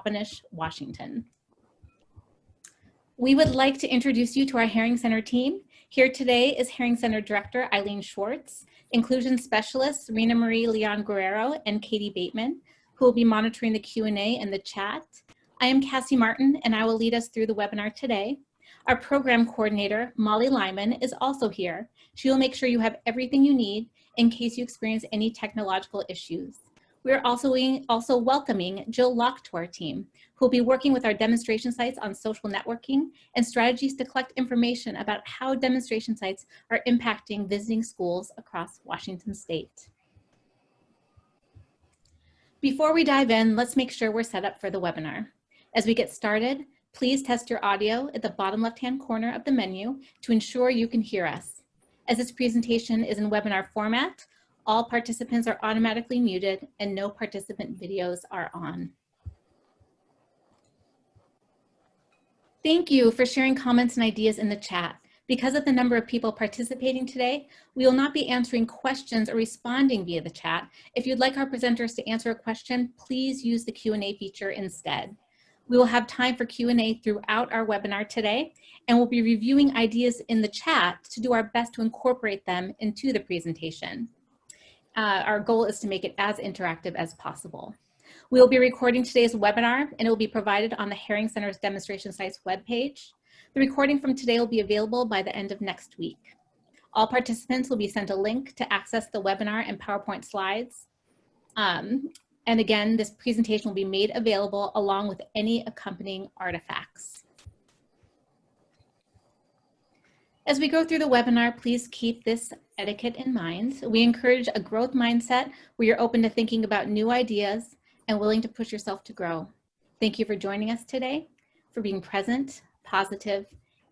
Toppenish, Washington. We would like to introduce you to our Herring Center team. Here today is Herring Center Director Eileen Schwartz, Inclusion Specialists Rena Marie Leon Guerrero and Katie Bateman, who will be monitoring the Q&A and the chat. I am Cassie Martin, and I will lead us through the webinar today. Our program coordinator, Molly Lyman, is also here. She will make sure you have everything you need in case you experience any technological issues. We are also welcoming Jill Locke to our team, who will be working with our demonstration sites on social networking and strategies to collect information about how demonstration sites are impacting visiting schools across Washington state. Before we dive in, let's make sure we're set up for the webinar. As we get started, please test your audio at the bottom left-hand corner of the menu to ensure you can hear us. As this presentation is in webinar format, all participants are automatically muted and no participant videos are on. Thank you for sharing comments and ideas in the chat. Because of the number of people participating today, we will not be answering questions or responding via the chat. If you'd like our presenters to answer a question, please use the Q&A feature instead. We will have time for Q&A throughout our webinar today, and we'll be reviewing ideas in the chat to do our best to incorporate them into the presentation. Our goal is to make it as interactive as possible. We will be recording today's webinar, and it will be provided on the Herring Center's Demonstration Sites webpage. The recording from today will be available by the end of next week. All participants will be sent a link to access the webinar and PowerPoint slides. And again, this presentation will be made available along with any accompanying artifacts. As we go through the webinar, please keep this etiquette in mind. We encourage a growth mindset where you're open to thinking about new ideas and willing to push yourself to grow. Thank you for joining us today, for being present, positive,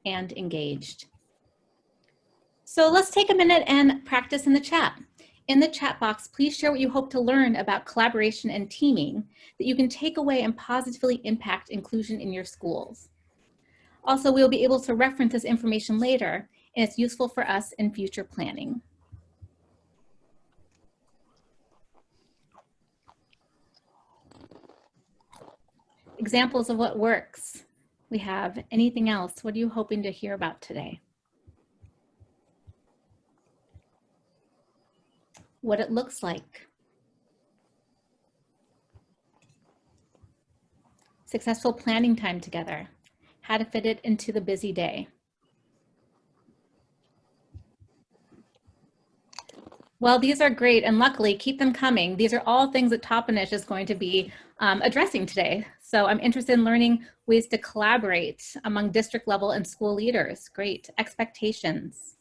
and engaged. So let's take a minute and practice in the chat. In the chat box, please share what you hope to learn about collaboration and teaming that you can take away and positively impact inclusion in your schools. Also, we'll be able to reference this information later, and it's useful for us in future planning. Examples of what works. We have anything else? What are you hoping to hear about today? What it looks like. Successful planning time together. How to fit it into the busy day. Well, these are great, and luckily, keep them coming. These are all things that Toppenish is going to be addressing today. So I'm interested in learning ways to collaborate among district level and school leaders. Great. Expectations.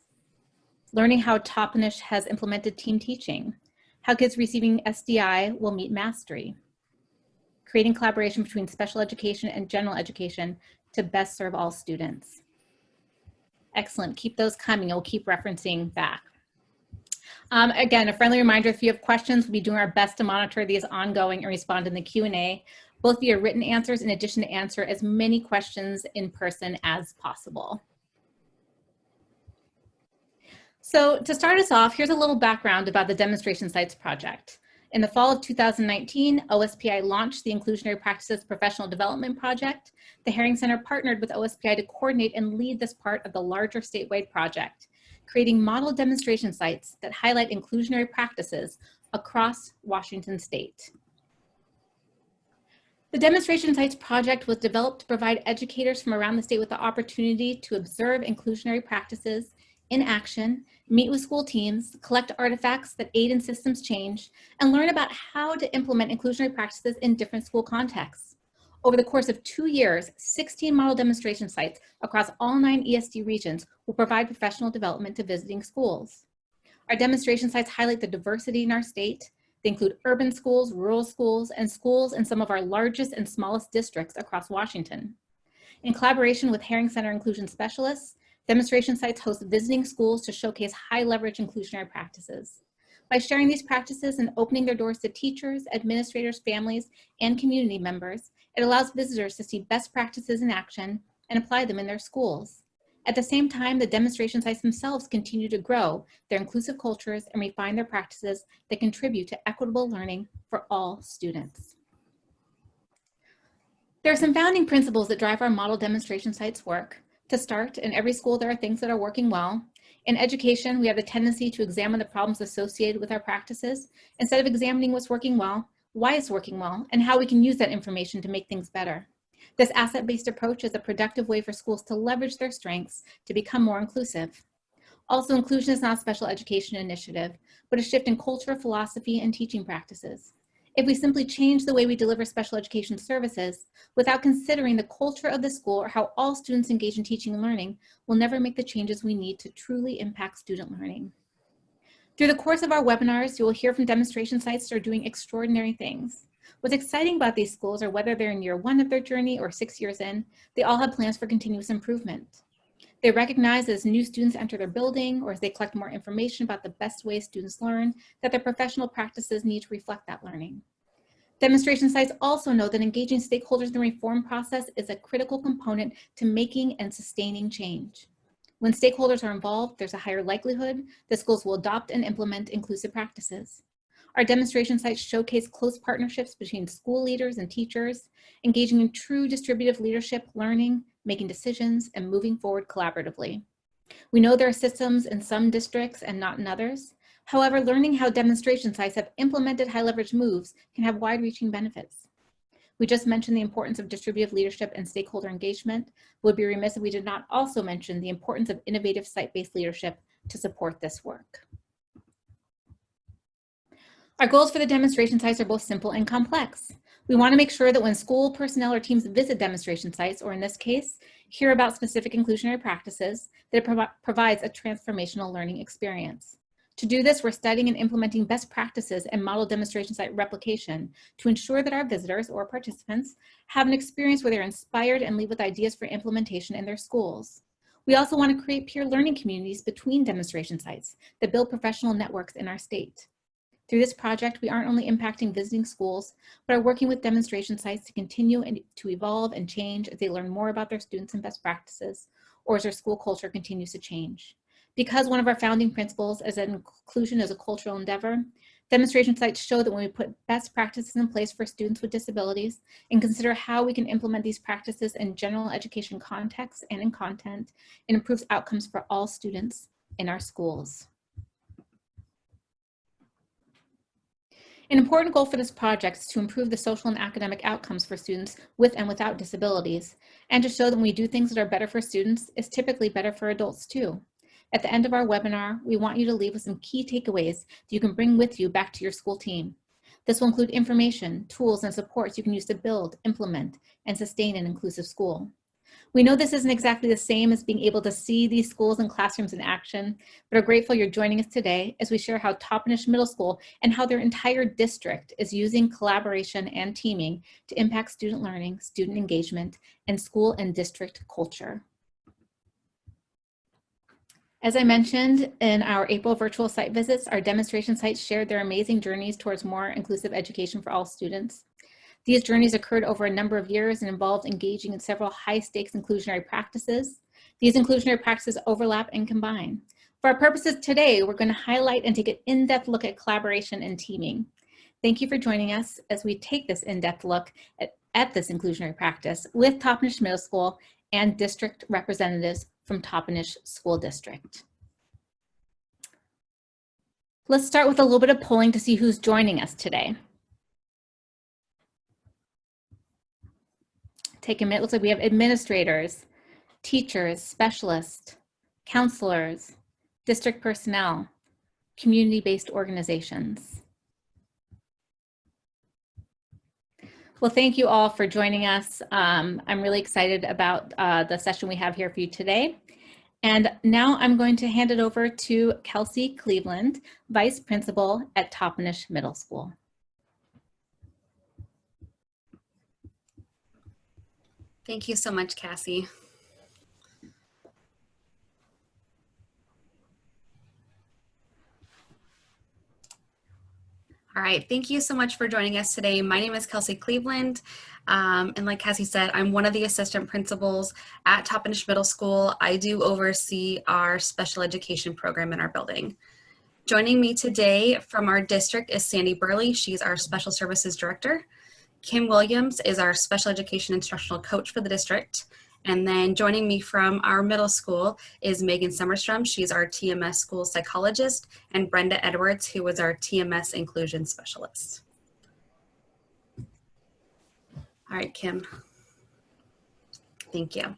Learning how Toppenish has implemented team teaching. How kids receiving SDI will meet mastery. Creating collaboration between special education and general education to best serve all students. Excellent. Keep those coming. We'll keep referencing back. Again, a friendly reminder, if you have questions, we'll be doing our best to monitor these ongoing and respond in the Q&A, both via written answers in addition to answer as many questions in person as possible. So to start us off, here's a little background about the Demonstration Sites project. In the fall of 2019, OSPI launched the Inclusionary Practices Professional Development Project. The Herring Center partnered with OSPI to coordinate and lead this part of the larger statewide project, creating model demonstration sites that highlight inclusionary practices across Washington state. The Demonstration Sites project was developed to provide educators from around the state with the opportunity to observe inclusionary practices in action, meet with school teams, collect artifacts that aid in systems change, and learn about how to implement inclusionary practices in different school contexts. Over the course of 2 years, 16 model demonstration sites across all 9 ESD regions will provide professional development to visiting schools. Our demonstration sites highlight the diversity in our state. They include urban schools, rural schools, and schools in some of our largest and smallest districts across Washington. In collaboration with Herring Center Inclusion Specialists, demonstration sites host visiting schools to showcase high leverage inclusionary practices. By sharing these practices and opening their doors to teachers, administrators, families, and community members, it allows visitors to see best practices in action and apply them in their schools. At the same time, the demonstration sites themselves continue to grow their inclusive cultures and refine their practices that contribute to equitable learning for all students. There are some founding principles that drive our model demonstration sites work. To start, in every school there are things that are working well. In education, we have the tendency to examine the problems associated with our practices instead of examining what's working well, why it's working well, and how we can use that information to make things better. This asset-based approach is a productive way for schools to leverage their strengths to become more inclusive. Also, inclusion is not a special education initiative, but a shift in culture, philosophy, and teaching practices. If we simply change the way we deliver special education services without considering the culture of the school or how all students engage in teaching and learning, we'll never make the changes we need to truly impact student learning. Through the course of our webinars, you will hear from demonstration sites that are doing extraordinary things. What's exciting about these schools are whether they're in year 1 of their journey or 6 years in, they all have plans for continuous improvement. They recognize as new students enter their building or as they collect more information about the best ways students learn, that their professional practices need to reflect that learning. Demonstration sites also know that engaging stakeholders in the reform process is a critical component to making and sustaining change. When stakeholders are involved, there's a higher likelihood that schools will adopt and implement inclusive practices. Our demonstration sites showcase close partnerships between school leaders and teachers, engaging in true distributive leadership, learning, making decisions, and moving forward collaboratively. We know there are systems in some districts and not in others. However, learning how demonstration sites have implemented high leverage moves can have wide-reaching benefits. We just mentioned the importance of distributive leadership and stakeholder engagement. Would be remiss if we did not also mention the importance of innovative site-based leadership to support this work. Our goals for the demonstration sites are both simple and complex. We want to make sure that when school personnel or teams visit demonstration sites, or in this case, hear about specific inclusionary practices, that it provides a transformational learning experience. To do this, we're studying and implementing best practices and model demonstration site replication to ensure that our visitors or participants have an experience where they're inspired and leave with ideas for implementation in their schools. We also want to create peer learning communities between demonstration sites that build professional networks in our state. Through this project, we aren't only impacting visiting schools, but are working with demonstration sites to continue and to evolve and change as they learn more about their students and best practices, or as their school culture continues to change. Because one of our founding principles is that inclusion is a cultural endeavor, demonstration sites show that when we put best practices in place for students with disabilities and consider how we can implement these practices in general education contexts and in content, it improves outcomes for all students in our schools. An important goal for this project is to improve the social and academic outcomes for students with and without disabilities, and to show that when we do things that are better for students, it's typically better for adults too. At the end of our webinar, we want you to leave with some key takeaways that you can bring with you back to your school team. This will include information, tools, and supports you can use to build, implement, and sustain an inclusive school. We know this isn't exactly the same as being able to see these schools and classrooms in action, but are grateful you're joining us today as we share how Toppenish Middle School and how their entire district is using collaboration and teaming to impact student learning, student engagement, and school and district culture. As I mentioned in our April virtual site visits, our demonstration sites shared their amazing journeys towards more inclusive education for all students. These journeys occurred over a number of years and involved engaging in several high-stakes inclusionary practices. These inclusionary practices overlap and combine. For our purposes today, we're going to highlight and take an in-depth look at collaboration and teaming. Thank you for joining us as we take this in-depth look at this inclusionary practice with Toppenish Middle School and district representatives from Toppenish School District. Let's start with a little bit of polling to see who's joining us today. Take a minute. Looks like we have administrators, teachers, specialists, counselors, district personnel, community-based organizations. Well, thank you all for joining us. I'm really excited about the session we have here for you today. And now I'm going to hand it over to Kelsey Cleveland, Vice Principal at Toppenish Middle School. Thank you so much, Cassie. All right, thank you so much for joining us today. My name is Kelsey Cleveland, and like Cassie said, I'm one of the assistant principals at Toppenish Middle School. I do oversee our special education program in our building. Joining me today from our district is Sandy Burley. She's our special services director. Kim Williams is our special education instructional coach for the district. And then joining me from our middle school is Megan Summerstrom. She's our TMS school psychologist, and Brenda Edwards, who was our TMS inclusion specialist. All right, Kim. Thank you.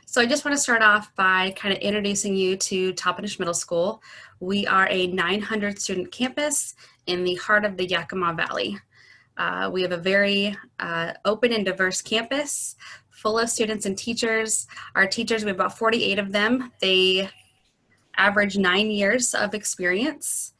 So I just want to start off by kind of introducing you to Toppenish Middle School. We are a 900 student campus in the heart of the Yakima Valley. We have a very open and diverse campus full of students and teachers. Our teachers, we have about 48 of them. They average 9 years of experience.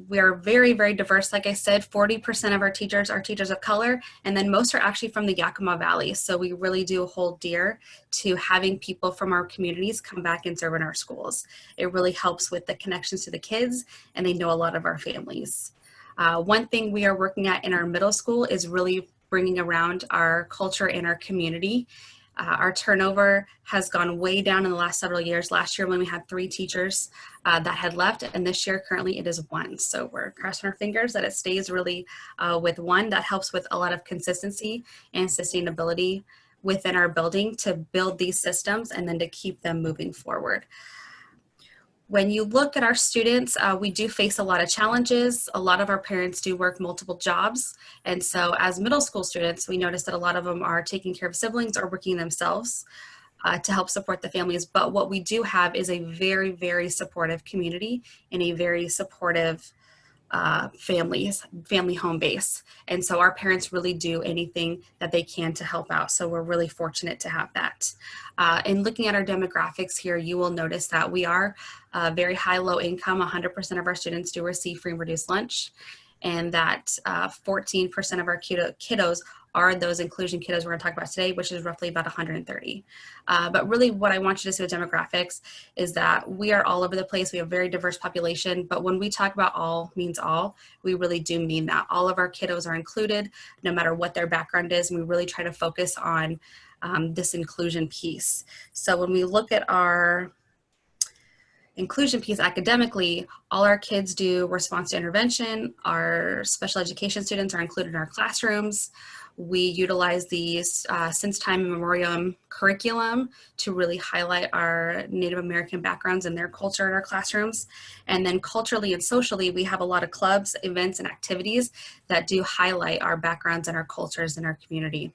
We're very, very diverse. Like I said, 40% of our teachers are teachers of color, and then most are actually from the Yakima Valley. So we really do hold dear to having people from our communities come back and serve in our schools. It really helps with the connections to the kids, and they know a lot of our families. One thing we are working at in our middle school is really bringing around our culture and our community. Our turnover has gone way down in the last several years. Last year when we had 3 teachers that had left, and this year currently it is 1. So we're crossing our fingers that it stays really with 1. That helps with a lot of consistency and sustainability within our building to build these systems and then to keep them moving forward. When you look at our students, we do face a lot of challenges. A lot of our parents do work multiple jobs. And so as middle school students, we notice that a lot of them are taking care of siblings or working themselves to help support the families. But what we do have is a very, very supportive community and a very supportive family home base. And so our parents really do anything that they can to help out. So we're really fortunate to have that. In looking at our demographics here, you will notice that we are very high, low income. 100% of our students do receive free and reduced lunch, and that 14% of our kiddos are those inclusion kiddos we're going to talk about today, which is roughly about 130. But really what I want you to see with demographics is that we are all over the place. We have a very diverse population, but when we talk about all means all, we really do mean that. All of our kiddos are included, no matter what their background is, and we really try to focus on this inclusion piece. So when we look at our inclusion piece academically, all our kids do response to intervention. Our special education students are included in our classrooms. We utilize the Since Time Immemorial curriculum to really highlight our Native American backgrounds and their culture in our classrooms. And then culturally and socially, we have a lot of clubs, events, and activities that do highlight our backgrounds and our cultures in our community.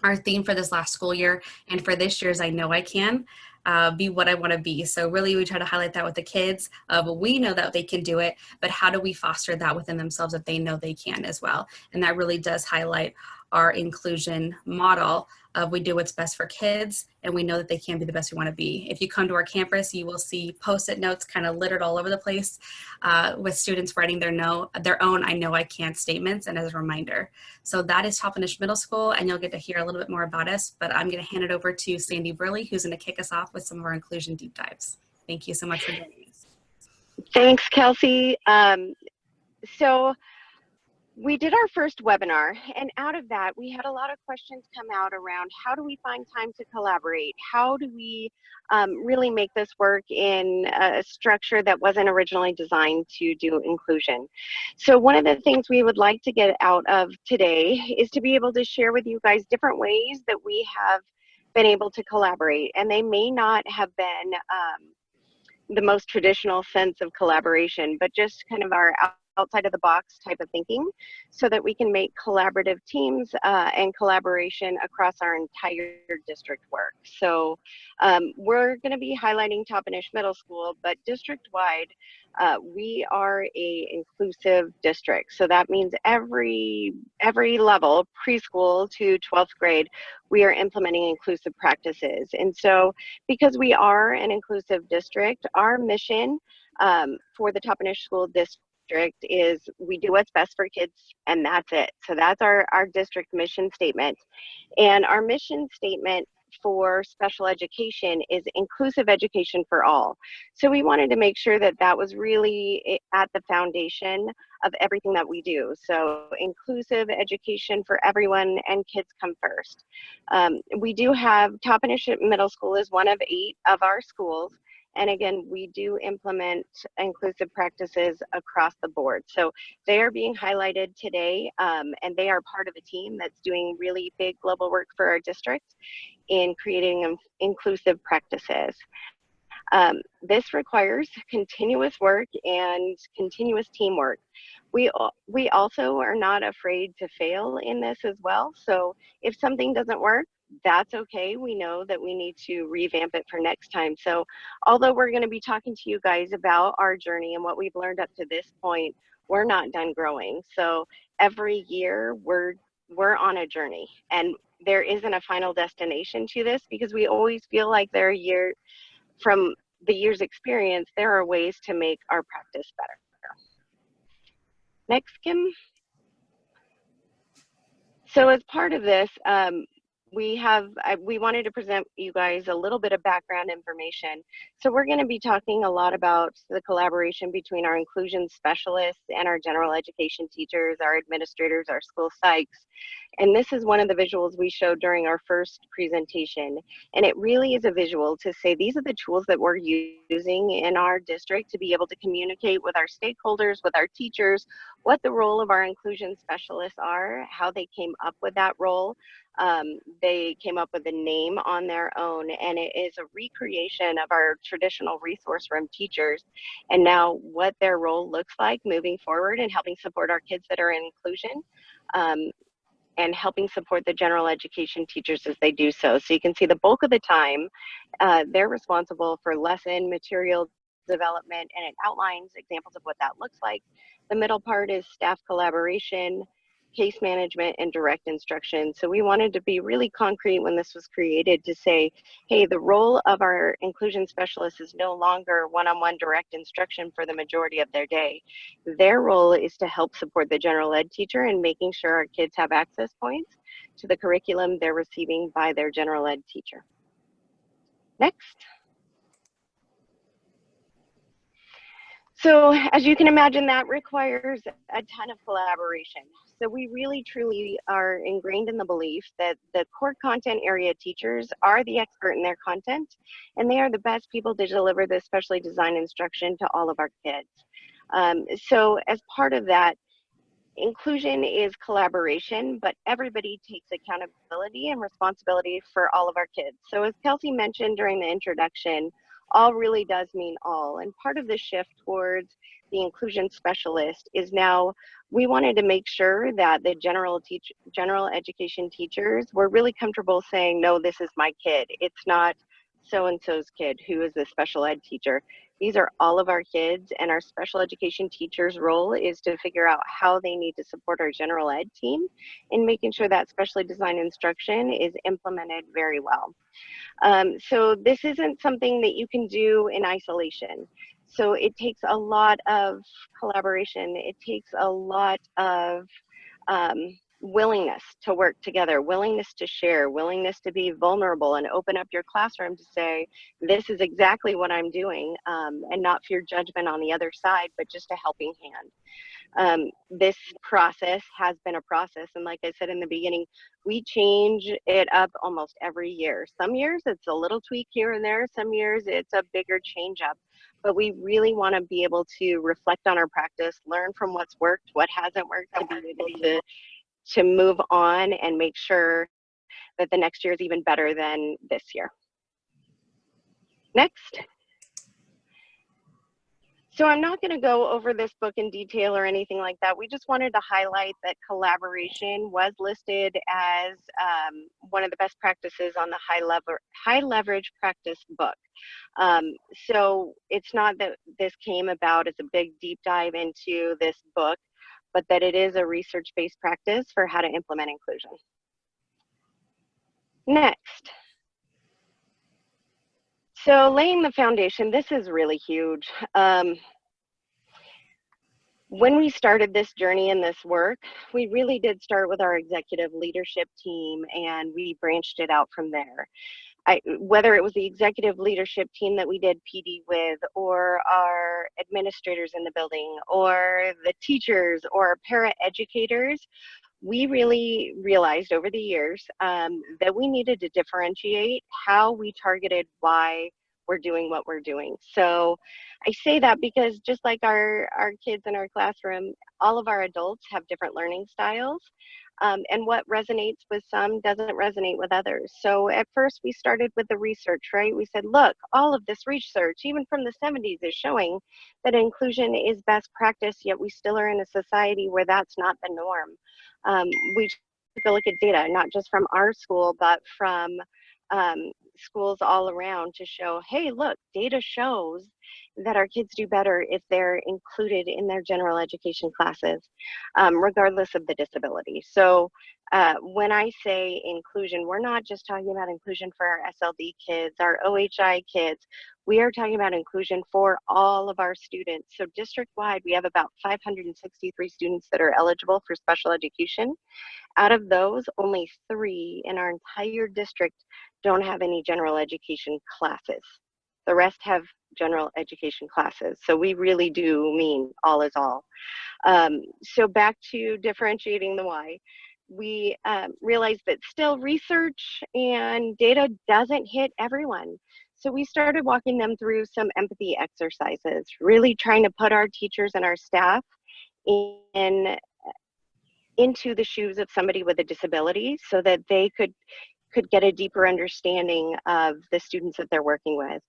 Our theme for this last school year and for this year's I Know I Can, be what I want to be. So really we try to highlight that with the kids of we know that they can do it, but how do we foster that within themselves that they know they can as well? And that really does highlight our inclusion model of we do what's best for kids and we know that they can be the best we want to be. If you come to our campus, you will see Post-it notes kind of littered all over the place with students writing their own I know I can statements and as a reminder. So that is Toppenish Middle School, and you'll get to hear a little bit more about us, but I'm going to hand it over to Sandy Burley, who's going to kick us off with some of our inclusion deep dives. Thank you so much for joining us. Thanks, Kelsey. So we did our first webinar, and out of that, we had a lot of questions come out around how do we find time to collaborate? How do we really make this work in a structure that wasn't originally designed to do inclusion? So one of the things we would like to get out of today is to be able to share with you guys different ways that we have been able to collaborate, and they may not have been the most traditional sense of collaboration, but just kind of our outside of the box type of thinking so that we can make collaborative teams and collaboration across our entire district work. So we're going to be highlighting Toppenish Middle School, but district-wide, we are a inclusive district. So that means every level, preschool to 12th grade, we are implementing inclusive practices. And so because we are an inclusive district, our mission for the Toppenish School District is we do what's best for kids, and that's it. So that's our district mission statement. And our mission statement for special education is inclusive education for all. So we wanted to make sure that that was really at the foundation of everything that we do. So inclusive education for everyone, and kids come first. We do have Toppenish Middle School is one of 8 of our schools, And again, we do implement inclusive practices across the board. So they are being highlighted today, and they are part of a team that's doing really big global work for our district in creating inclusive practices. This requires continuous work and continuous teamwork. We also are not afraid to fail in this as well. So if something doesn't work, that's okay. We know that we need to revamp it for next time. So although we're going to be talking to you guys about our journey and what we've learned up to this point, we're not done growing. So every year we're on a journey, and there isn't a final destination to this, because we always feel like there are from the year's experience, there are ways to make our practice better. Next, Kim. So as part of this, we wanted to present you guys a little bit of background information. So we're going to be talking a lot about the collaboration between our inclusion specialists and our general education teachers, our administrators, our school psychs. And this is one of the visuals we showed during our first presentation. And it really is a visual to say these are the tools that we're using in our district to be able to communicate with our stakeholders, with our teachers, what the role of our inclusion specialists are, how they came up with that role. They came up with a name on their own, and it is a recreation of our traditional resource room teachers, and now what their role looks like moving forward and helping support our kids that are in inclusion, and helping support the general education teachers as they do so. So you can see the bulk of the time, they're responsible for lesson material development, and it outlines examples of what that looks like. The middle part is staff collaboration, case management, and direct instruction. So we wanted to be really concrete when this was created to say, hey, the role of our inclusion specialist is no longer one-on-one direct instruction for the majority of their day. Their role is to help support the general ed teacher in making sure our kids have access points to the curriculum they're receiving by their general ed teacher. Next. So as you can imagine, that requires a ton of collaboration. So we really truly are ingrained in the belief that the core content area teachers are the expert in their content, and they are the best people to deliver the specially designed instruction to all of our kids. So as part of that, inclusion is collaboration, but everybody takes accountability and responsibility for all of our kids. So as Kelsey mentioned during the introduction, all really does mean all. And part of the shift towards the inclusion specialist is now we wanted to make sure that the general education teachers were really comfortable saying, no, this is my kid. It's not so-and-so's kid who is the special ed teacher. These are all of our kids, and our special education teacher's role is to figure out how they need to support our general ed team in making sure that specially designed instruction is implemented very well. So this isn't something that you can do in isolation. So it takes a lot of collaboration. It takes a lot of willingness to work together, willingness to share, willingness to be vulnerable and open up your classroom to say, this is exactly what I'm doing, and not fear judgment on the other side, but just a helping hand. This process has been a process, and like I said in the beginning, we change it up almost every year. Some years it's a little tweak here and there, some years it's a bigger change up, but we really want to be able to reflect on our practice, learn from what's worked, what hasn't worked, to be able to move on and make sure that the next year is even better than this year. Next. So I'm not going to go over this book in detail or anything like that. We just wanted to highlight that collaboration was listed as one of the best practices on the high leverage practice book. So it's not that this came about as a big deep dive into this book, but that it is a research-based practice for how to implement inclusion. Next. So laying the foundation, this is really huge. When we started this journey and this work, we really did start with our executive leadership team, and we branched it out from there. Whether it was the executive leadership team that we did PD with, or our administrators in the building, or the teachers, or para-educators, we really realized over the years that we needed to differentiate how we targeted why we're doing what we're doing. So I say that because just like our kids in our classroom, all of our adults have different learning styles. And what resonates with some doesn't resonate with others. So at first we started with the research, right? We said, look, all of this research, even from the 70s, is showing that inclusion is best practice, yet we still are in a society where that's not the norm. We took a look at data, not just from our school, but from schools all around to show, hey, look, data shows that our kids do better if they're included in their general education classes, regardless of the disability. So when I say inclusion, we're not just talking about inclusion for our SLD kids, our OHI kids. We are talking about inclusion for all of our students. So district-wide, we have about 563 students that are eligible for special education. Out of those, only 3 in our entire district don't have any general education classes. The rest have general education classes. So we really do mean all is all. So back to differentiating the why. We realized that still research and data doesn't hit everyone. So we started walking them through some empathy exercises, really trying to put our teachers and our staff into the shoes of somebody with a disability so that they could get a deeper understanding of the students that they're working with.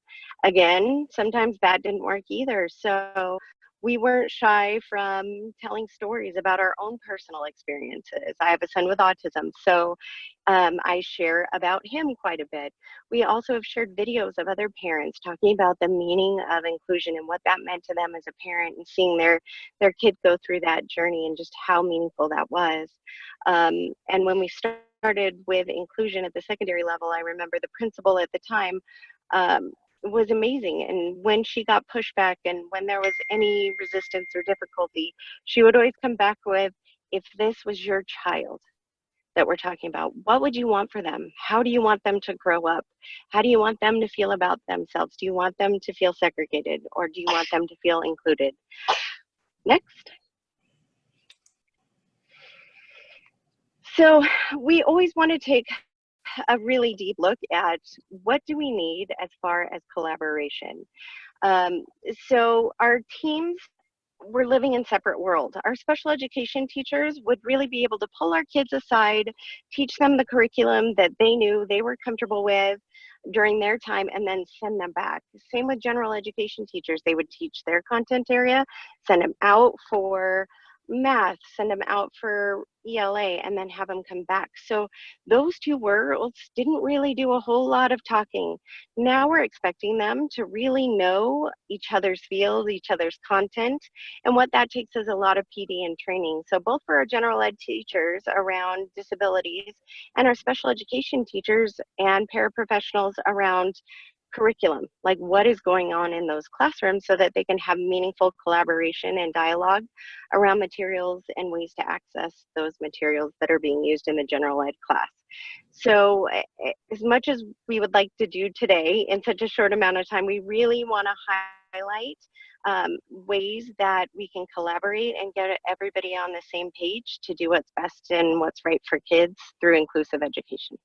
Again, sometimes that didn't work either. So we weren't shy from telling stories about our own personal experiences. I have a son with autism, so I share about him quite a bit. We also have shared videos of other parents talking about the meaning of inclusion and what that meant to them as a parent, and seeing their kid go through that journey and just how meaningful that was. And when we started with inclusion at the secondary level, I remember the principal at the time was amazing. And when she got pushback and when there was any resistance or difficulty, she would always come back with, if this was your child that we're talking about, what would you want for them? How do you want them to grow up? How do you want them to feel about themselves? Do you want them to feel segregated, or do you want them to feel included? Next. So we always want to take a really deep look at what do we need as far as collaboration. So our teams were living in separate worlds. Our special education teachers would really be able to pull our kids aside, teach them the curriculum that they knew they were comfortable with during their time, and then send them back. Same with general education teachers. They would teach their content area, send them out for math, send them out for ELA, and then have them come back. So those two worlds didn't really do a whole lot of talking. Now we're expecting them to really know each other's fields, each other's content, and what that takes is a lot of PD and training. So both for our general ed teachers around disabilities and our special education teachers and paraprofessionals around curriculum, like what is going on in those classrooms, so that they can have meaningful collaboration and dialogue around materials and ways to access those materials that are being used in the general ed class. So as much as we would like to do today in such a short amount of time, we really want to highlight ways that we can collaborate and get everybody on the same page to do what's best and what's right for kids through inclusive education.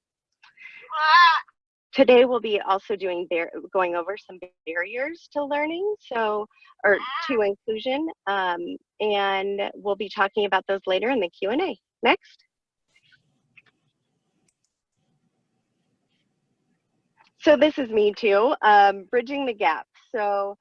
Today we'll be also going over some barriers to learning, or to inclusion, and we'll be talking about those later in the Q&A. Next. So this is me too, bridging the gap. So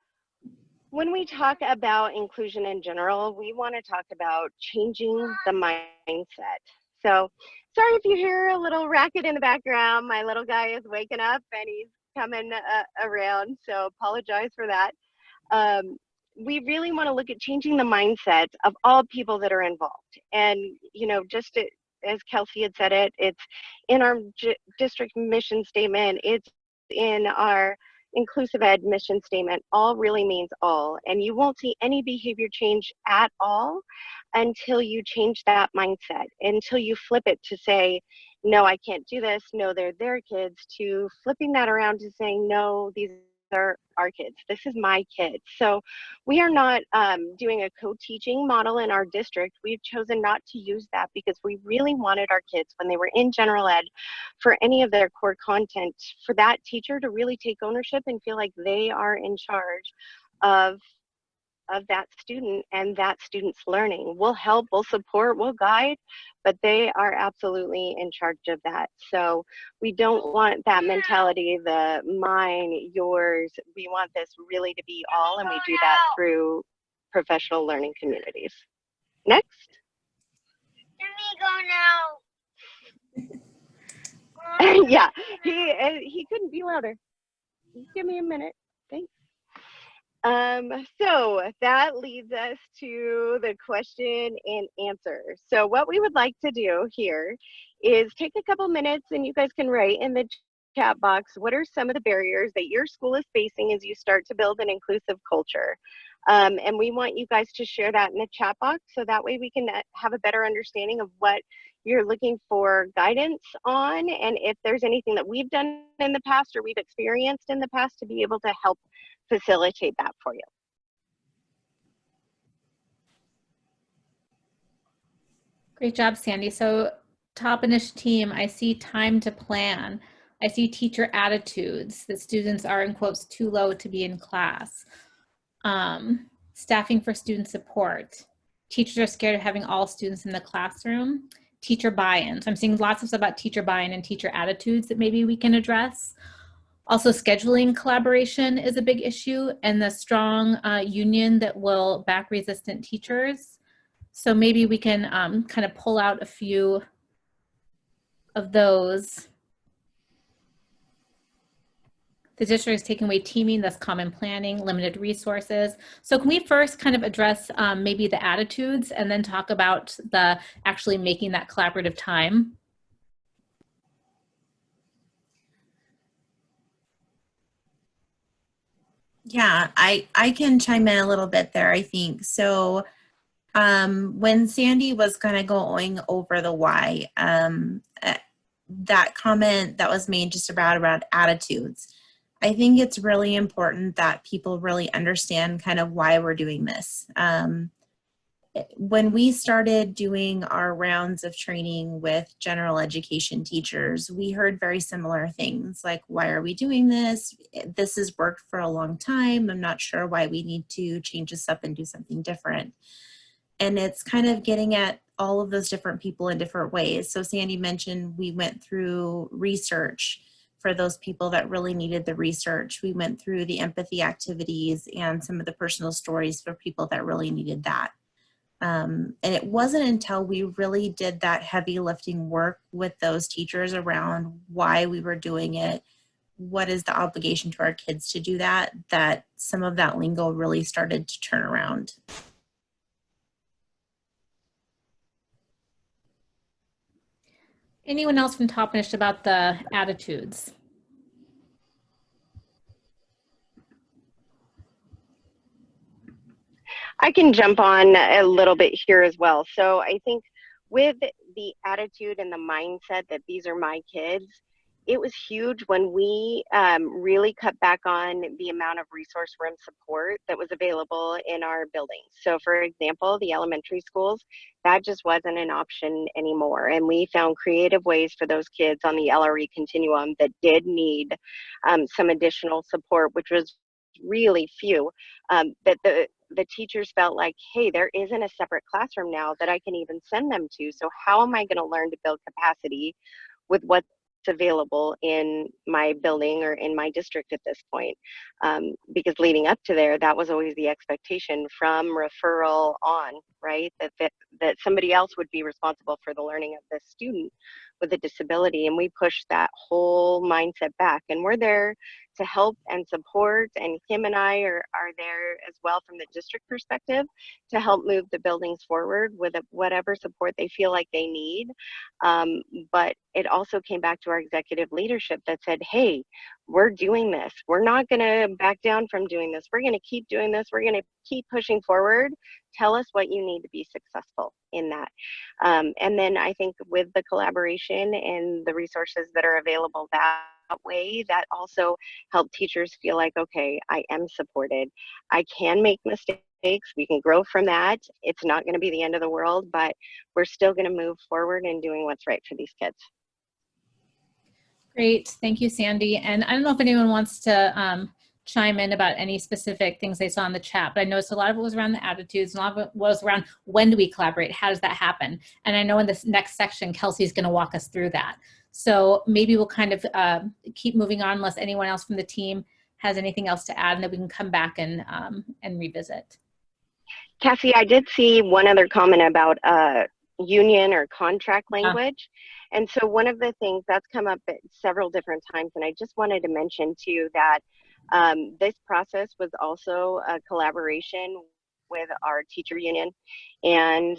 when we talk about inclusion in general, we want to talk about changing the mindset. So sorry if you hear a little racket in the background. My little guy is waking up and he's coming around, so apologize for that. We really want to look at changing the mindset of all people that are involved. And, you know, just as Kelsey had said it, it's in our district mission statement, it's in our inclusive ed mission statement. All really means all, and you won't see any behavior change at all until you change that mindset, until you flip it to say, no, I can't do this, no, they're their kids, to flipping that around to saying, no, these our kids. This is my kids. So we are not doing a co-teaching model in our district. We've chosen not to use that because we really wanted our kids, when they were in general ed, for any of their core content, for that teacher to really take ownership and feel like they are in charge of that student and that student's learning. We'll help, we'll support, we'll guide, but they are absolutely in charge of that. So we don't want that mentality, the mine, yours. We want this really to be all, and we do that through professional learning communities. Next. Yeah, he couldn't be louder. Give me a minute. Thanks. So that leads us to the question and answer. So what we would like to do here is take a couple minutes, and you guys can write in the chat box, what are some of the barriers that your school is facing as you start to build an inclusive culture? And we want you guys to share that in the chat box, so that way we can have a better understanding of what you're looking for guidance on, and if there's anything that we've done in the past or we've experienced in the past to be able to help facilitate that for you. Great job, Sandy. So Toppenish team, I see time to plan. I see teacher attitudes, that students are in quotes too low to be in class. Staffing for student support. Teachers are scared of having all students in the classroom. Teacher buy-in. So I'm seeing lots of stuff about teacher buy-in and teacher attitudes that maybe we can address. Also, scheduling collaboration is a big issue, and the strong union that will back resistant teachers. So maybe we can kind of pull out a few of those. The district is taking away teaming, thus common planning, limited resources. So can we first kind of address maybe the attitudes and then talk about the actually making that collaborative time? Yeah, I can chime in a little bit there, I think. So when Sandy was kind of going over the why, that comment that was made just around attitudes, I think it's really important that people really understand kind of why we're doing this. When we started doing our rounds of training with general education teachers, we heard very similar things like, why are we doing this? This has worked for a long time. I'm not sure why we need to change this up and do something different. And it's kind of getting at all of those different people in different ways. So Sandy mentioned we went through research for those people that really needed the research. We went through the empathy activities and some of the personal stories for people that really needed that. And it wasn't until we really did that heavy lifting work with those teachers around why we were doing it, what is the obligation to our kids to do that, that some of that lingo really started to turn around. Anyone else from Toppenish about the attitudes? I can jump on a little bit here as well. So I think with the attitude and the mindset that these are my kids, it was huge when we really cut back on the amount of resource room support that was available in our buildings. So for example, the elementary schools, that just wasn't an option anymore. And we found creative ways for those kids on the LRE continuum that did need some additional support, which was really few, that the teachers felt like, hey, there isn't a separate classroom now that I can even send them to. So how am I going to learn to build capacity with what's available in my building or in my district at this point? Because leading up to there, that was always the expectation from referral on, right? That somebody else would be responsible for the learning of this student with a disability. And we pushed that whole mindset back, and we're there to help and support, and Kim and I are there as well from the district perspective to help move the buildings forward with whatever support they feel like they need. But it also came back to our executive leadership that said, hey, we're doing this. We're not going to back down from doing this. We're going to keep doing this. We're going to keep pushing forward. Tell us what you need to be successful in that. And then I think with the collaboration and the resources that are available that way, that also helped teachers feel like, okay, I am supported. I can make mistakes. We can grow from that. It's not going to be the end of the world, but we're still going to move forward and doing what's right for these kids. Great. Thank you, Sandy. And I don't know if anyone wants to chime in about any specific things they saw in the chat, but I noticed a lot of it was around the attitudes, and a lot of it was around when do we collaborate? How does that happen? And I know in this next section, Kelsey's going to walk us through that. So maybe we'll kind of keep moving on unless anyone else from the team has anything else to add, and then we can come back and revisit. Cassie, I did see one other comment about union or contract language. And so one of the things that's come up at several different times, and I just wanted to mention too that this process was also a collaboration with our teacher union. And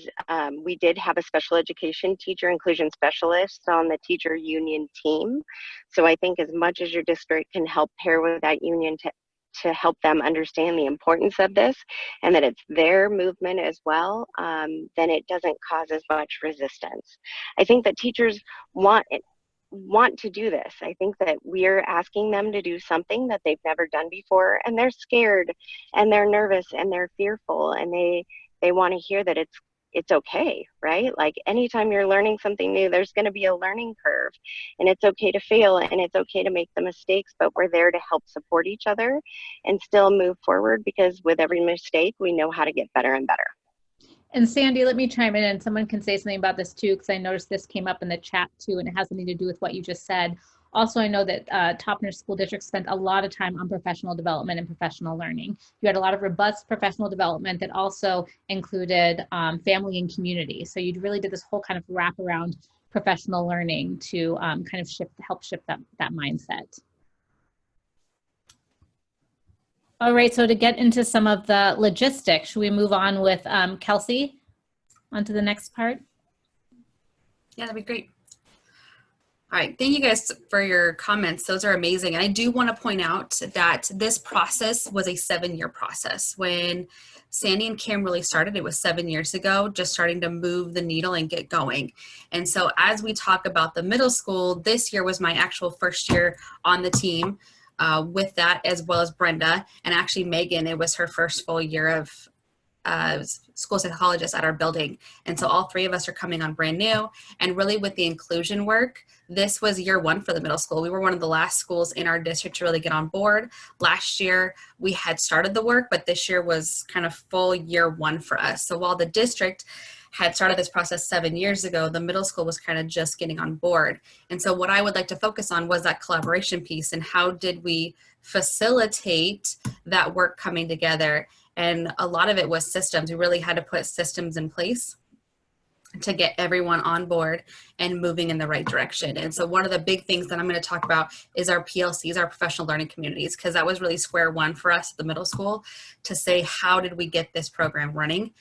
we did have a special education teacher inclusion specialist on the teacher union team. So I think as much as your district can help pair with that union to help them understand the importance of this and that it's their movement as well, then it doesn't cause as much resistance. I think that teachers want to do this. I think that we're asking them to do something that they've never done before, and they're scared and they're nervous and they're fearful, and they want to hear that it's okay, right? Like anytime you're learning something new, there's going to be a learning curve, and it's okay to fail and it's okay to make the mistakes, but we're there to help support each other and still move forward, because with every mistake, we know how to get better and better. And Sandy, let me chime in, and someone can say something about this too, because I noticed this came up in the chat too, and it has something to do with what you just said. Also, I know that Toppenish School District spent a lot of time on professional development and professional learning. You had a lot of robust professional development that also included family and community. So you really did this whole kind of wraparound professional learning to kind of help shift that mindset. All right, so to get into some of the logistics, should we move on with Kelsey onto the next part? Yeah, that'd be great. All right, thank you guys for your comments. Those are amazing. And I do want to point out that this process was a 7-year process. When Sandy and Kim really started, it was 7 years ago, just starting to move the needle and get going. And so as we talk about the middle school, this year was my actual first year on the team with that, as well as Brenda. And actually Megan, it was her first full year of school psychologist at our building. And so all 3 of us are coming on brand new. And really with the inclusion work, this was year 1 for the middle school. We were one of the last schools in our district to really get on board. Last year we had started the work, but this year was kind of full year 1 for us. So while the district had started this process 7 years ago, the middle school was kind of just getting on board. And so what I would like to focus on was that collaboration piece, and how did we facilitate that work coming together. And a lot of it was systems. We really had to put systems in place to get everyone on board and moving in the right direction. And so one of the big things that I'm going to talk about is our PLCs, our professional learning communities, because that was really square one for us at the middle school to say, how did we get this program running?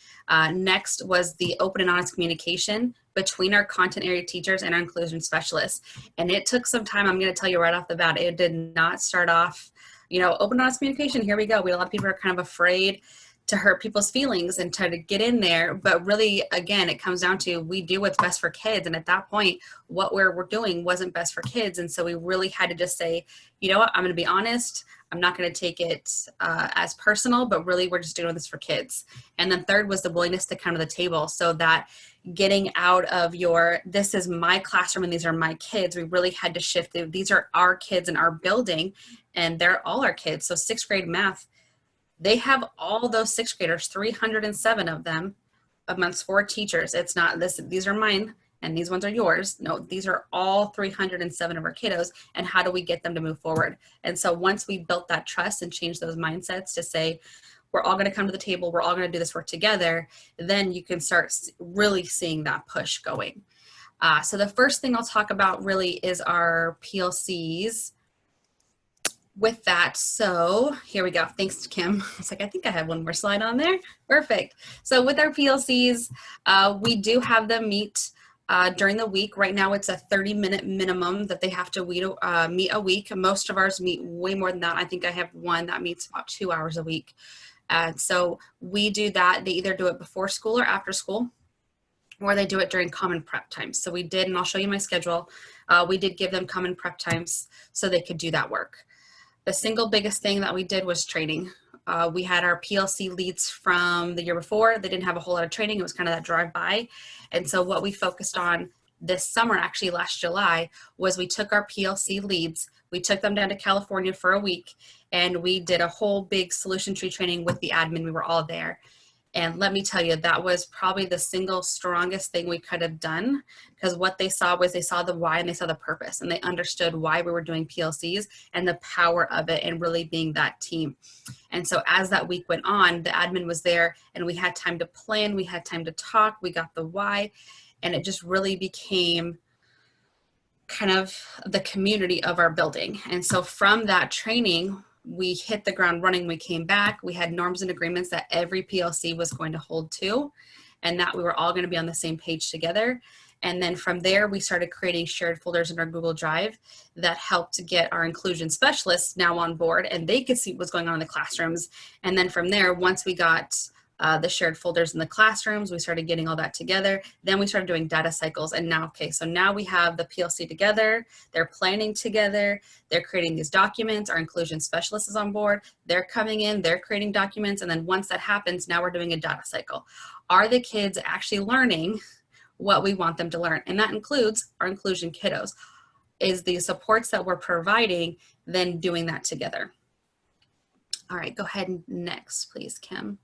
Next was the open and honest communication between our content area teachers and our inclusion specialists. And it took some time. I'm going to tell you right off the bat, it did not start off, open and honest communication, here we go. A lot of people are kind of afraid to hurt people's feelings and try to get in there. But really, again, it comes down to, we do what's best for kids. And at that point, what we're doing wasn't best for kids. And so we really had to just say, you know what, I'm going to be honest. I'm not going to take it as personal, but really we're just doing this for kids. And then third was the willingness to come to the table, so that getting out of this is my classroom and these are my kids, we really had to shift. These are our kids in our building and they're all our kids. So 6th grade math, they have all those 6th graders, 307 of them amongst 4 teachers. It's not this, these are mine and these ones are yours. No, these are all 307 of our kiddos. And how do we get them to move forward? And so once we built that trust and changed those mindsets to say, we're all going to come to the table, we're all going to do this work together, then you can start really seeing that push going. So the first thing I'll talk about really is our PLCs. With that, so here we go. Thanks, Kim. I was like, I think I have one more slide on there. Perfect. So with our PLCs, we do have them meet during the week. Right now, it's a 30-minute minimum that they have to meet a week. Most of ours meet way more than that. I think I have one that meets about 2 hours a week. So we do that. They either do it before school or after school, or they do it during common prep time. So we did, and I'll show you my schedule. we did give them common prep times so they could do that work. The single biggest thing that we did was training. We had our PLC leads from the year before. They didn't have a whole lot of training. It was kind of that drive-by. And so what we focused on this summer, actually last July, was we took our PLC leads, we took them down to California for a week, and we did a whole big solution tree training with the admin. We were all there. And let me tell you, that was probably the single strongest thing we could have done, because what they saw was they saw the why and they saw the purpose, and they understood why we were doing PLCs and the power of it and really being that team. And so as that week went on, the admin was there and we had time to plan, we had time to talk, we got the why, and it just really became kind of the community of our building. And so from that training, we hit the ground running. We came back, we had norms and agreements that every PLC was going to hold to, and that we were all going to be on the same page together. And then from there, we started creating shared folders in our Google Drive that helped to get our inclusion specialists now on board, and they could see what's going on in the classrooms. And then from there, once we got the shared folders in the classrooms, we started getting all that together. Then we started doing data cycles, and now, okay, so now we have the PLC together, they're planning together, they're creating these documents, our inclusion specialist is on board, they're coming in, they're creating documents, and then once that happens, now we're doing a data cycle. Are the kids actually learning what we want them to learn? And that includes our inclusion kiddos. Is the supports that we're providing then doing that together? All right, go ahead and next, please, Kim.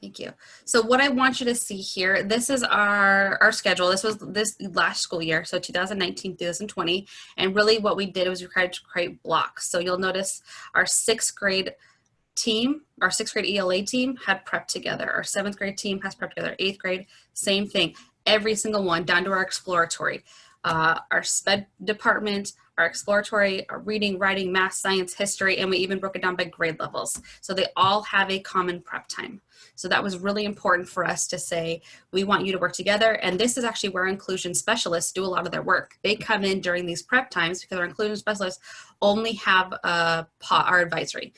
Thank you. So what I want you to see here, this is our schedule. This was this last school year, so 2019, 2020. And really what we did was we tried to create blocks. So you'll notice our 6th grade team, our 6th grade ELA team had prep together. Our 7th grade team has prep together. 8th grade, same thing. Every single one, down to our exploratory. Our SPED department, our exploratory, our reading, writing, math, science, history, and we even broke it down by grade levels. So they all have a common prep time. So that was really important for us to say, we want you to work together. And this is actually where inclusion specialists do a lot of their work. They come in during these prep times because our inclusion specialists only have our advisory.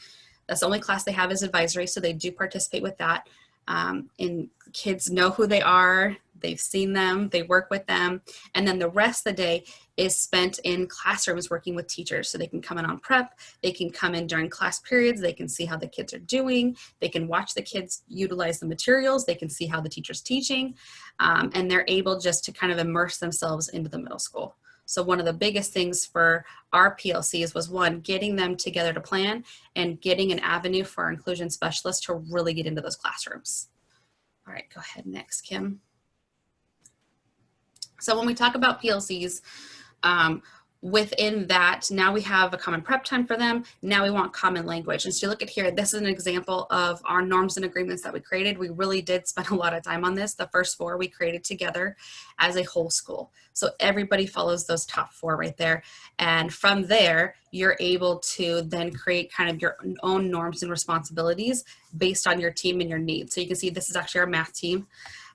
That's the only class they have is advisory. So they do participate with that. And kids know who they are. They've seen them, they work with them. And then the rest of the day is spent in classrooms working with teachers. So they can come in on prep, they can come in during class periods, they can see how the kids are doing, they can watch the kids utilize the materials, they can see how the teacher's teaching, and they're able just to kind of immerse themselves into the middle school. So one of the biggest things for our PLCs was, one, getting them together to plan and getting an avenue for our inclusion specialists to really get into those classrooms. All right, go ahead next, Kim. So when we talk about PLCs, within that, now we have a common prep time for them. Now we want common language. And so you look at here, this is an example of our norms and agreements that we created. We really did spend a lot of time on this. The first 4 we created together as a whole school. So everybody follows those top 4 right there. And from there, you're able to then create kind of your own norms and responsibilities based on your team and your needs. So you can see this is actually our math team.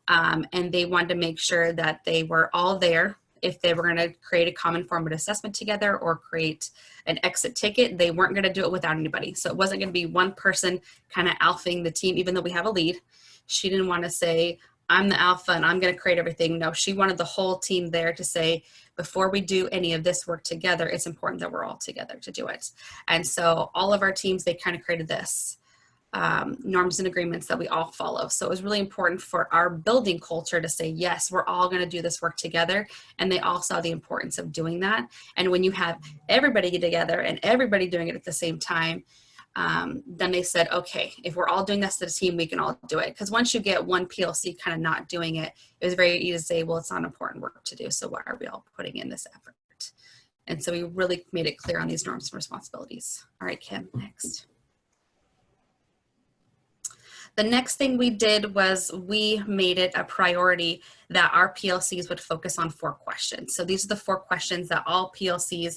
And they wanted to make sure that they were all there. If they were going to create a common formative assessment together or create an exit ticket, they weren't going to do it without anybody. So it wasn't going to be one person kind of alphaing the team, even though we have a lead. She didn't want to say, I'm the alpha and I'm going to create everything. No, she wanted the whole team there to say, before we do any of this work together, it's important that we're all together to do it. And so all of our teams, they kind of created this. Norms and agreements that we all follow. So it was really important for our building culture to say, yes, we're all going to do this work together. And they all saw the importance of doing that. And when you have everybody get together and everybody doing it at the same time, then they said, okay, if we're all doing this as a team, we can all do it. Because once you get one PLC kind of not doing it, it was very easy to say, well, it's not important work to do. So why are we all putting in this effort? And so we really made it clear on these norms and responsibilities. All right, Kim, next. The next thing we did was we made it a priority that our PLCs would focus on 4 questions. So these are the 4 questions that all PLCs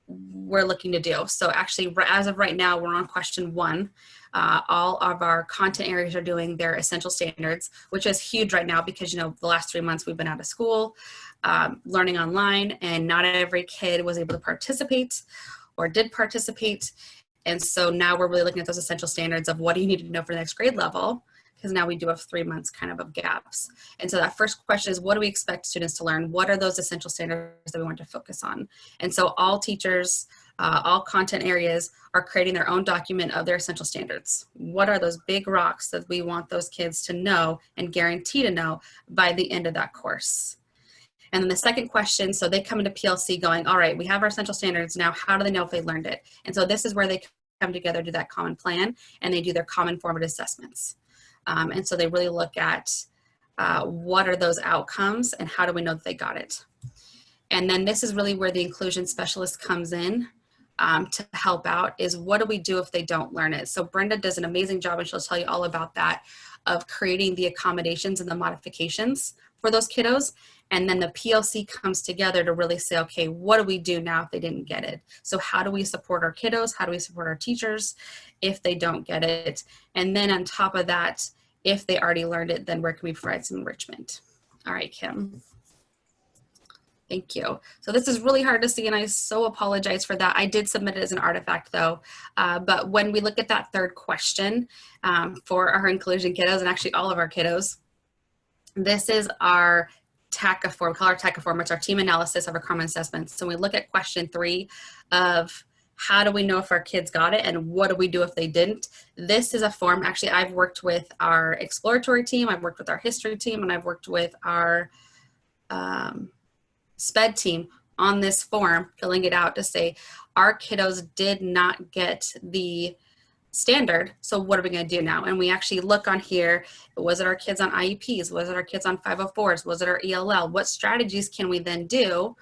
were looking to do. So actually, as of right now, we're on question 1. All of our content areas are doing their essential standards, which is huge right now because, you know, the last 3 months we've been out of school, learning online, and not every kid was able to participate or did participate. And so now we're really looking at those essential standards of what do you need to know for the next grade level, because now we do have 3 months kind of gaps. And so that first question is, what do we expect students to learn? What are those essential standards that we want to focus on? And so all teachers, all content areas are creating their own document of their essential standards. What are those big rocks that we want those kids to know and guarantee to know by the end of that course? And then the second question, so they come into PLC going, all right, we have our essential standards now, how do they know if they learned it? And so this is where they come together, do that common plan, and they do their common formative assessments. And so they really look at what are those outcomes and how do we know that they got it? And then this is really where the inclusion specialist comes in to help out, is what do we do if they don't learn it? So Brenda does an amazing job, and she'll tell you all about that, of creating the accommodations and the modifications for those kiddos. And then the PLC comes together to really say, okay, what do we do now if they didn't get it? So how do we support our kiddos? How do we support our teachers if they don't get it? And then on top of that, if they already learned it, then where can we provide some enrichment? All right, Kim. Thank you. So this is really hard to see, and I so apologize for that. I did submit it as an artifact though. But when we look at that third question for our inclusion kiddos, and actually all of our kiddos, this is our TACA form, we call our TACA form. It's our team analysis of our common assessments. So we look at question 3 of how do we know if our kids got it and what do we do if they didn't? This is a form, actually I've worked with our exploratory team, I've worked with our history team, and I've worked with our SPED team on this form, filling it out to say our kiddos did not get the standard, so what are we going to do now? And we actually look on here, was it our kids on IEPs? Was it our kids on 504s? Was it our ELL? What strategies can we then do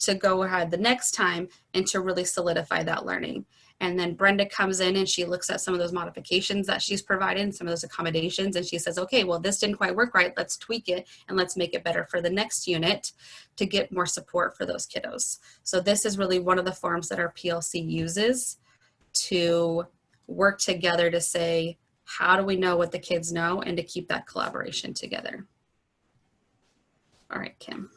to go ahead the next time and to really solidify that learning? And then Brenda comes in and she looks at some of those modifications that she's provided, some of those accommodations, and she says, okay, well, this didn't quite work right. Let's tweak it and let's make it better for the next unit to get more support for those kiddos. So this is really one of the forms that our PLC uses to work together to say, how do we know what the kids know, and to keep that collaboration together. All right, Kim.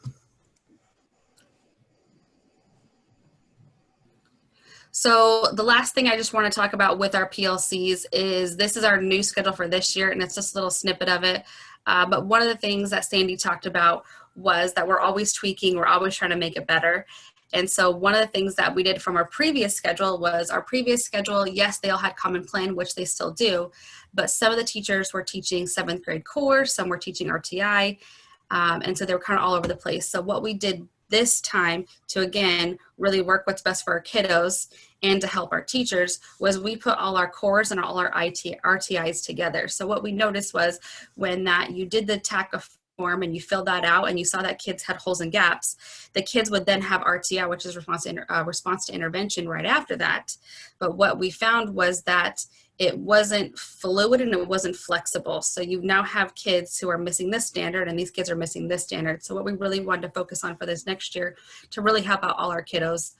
So the last thing I just want to talk about with our PLCs is this is our new schedule for this year, and it's just a little snippet of it. But one of the things that Sandy talked about was that we're always tweaking, we're always trying to make it better. And so one of the things that we did from our previous schedule was our previous schedule, yes, they all had common plan, which they still do, but some of the teachers were teaching 7th grade core, some were teaching RTI, and so they were kind of all over the place. So what we did this time to, again, really work what's best for our kiddos and to help our teachers was we put all our cores and all our RTIs together. So what we noticed was when that you did the TACA form and you filled that out and you saw that kids had holes and gaps, the kids would then have RTI, which is response to intervention right after that. But what we found was that it wasn't fluid and it wasn't flexible. So you now have kids who are missing this standard and these kids are missing this standard. So what we really wanted to focus on for this next year to really help out all our kiddos,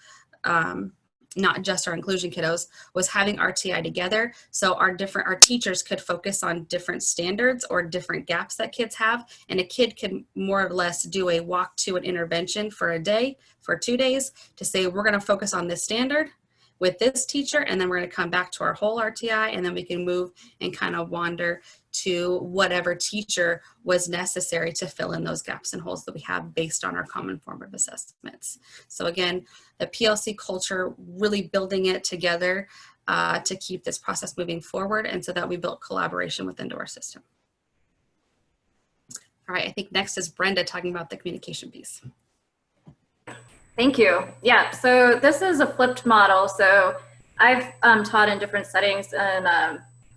not just our inclusion kiddos, was having RTI together. So our teachers could focus on different standards or different gaps that kids have. And a kid can more or less do a walk to an intervention for a day, for 2 days, to say, we're gonna focus on this standard with this teacher, and then we're gonna come back to our whole RTI, and then we can move and kind of wander to whatever teacher was necessary to fill in those gaps and holes that we have based on our common formative assessments. So again, the PLC culture, really building it together to keep this process moving forward, and so that we built collaboration within our system. All right, I think next is Brenda talking about the communication piece. Thank you. Yeah, so this is a flipped model. So I've taught in different settings in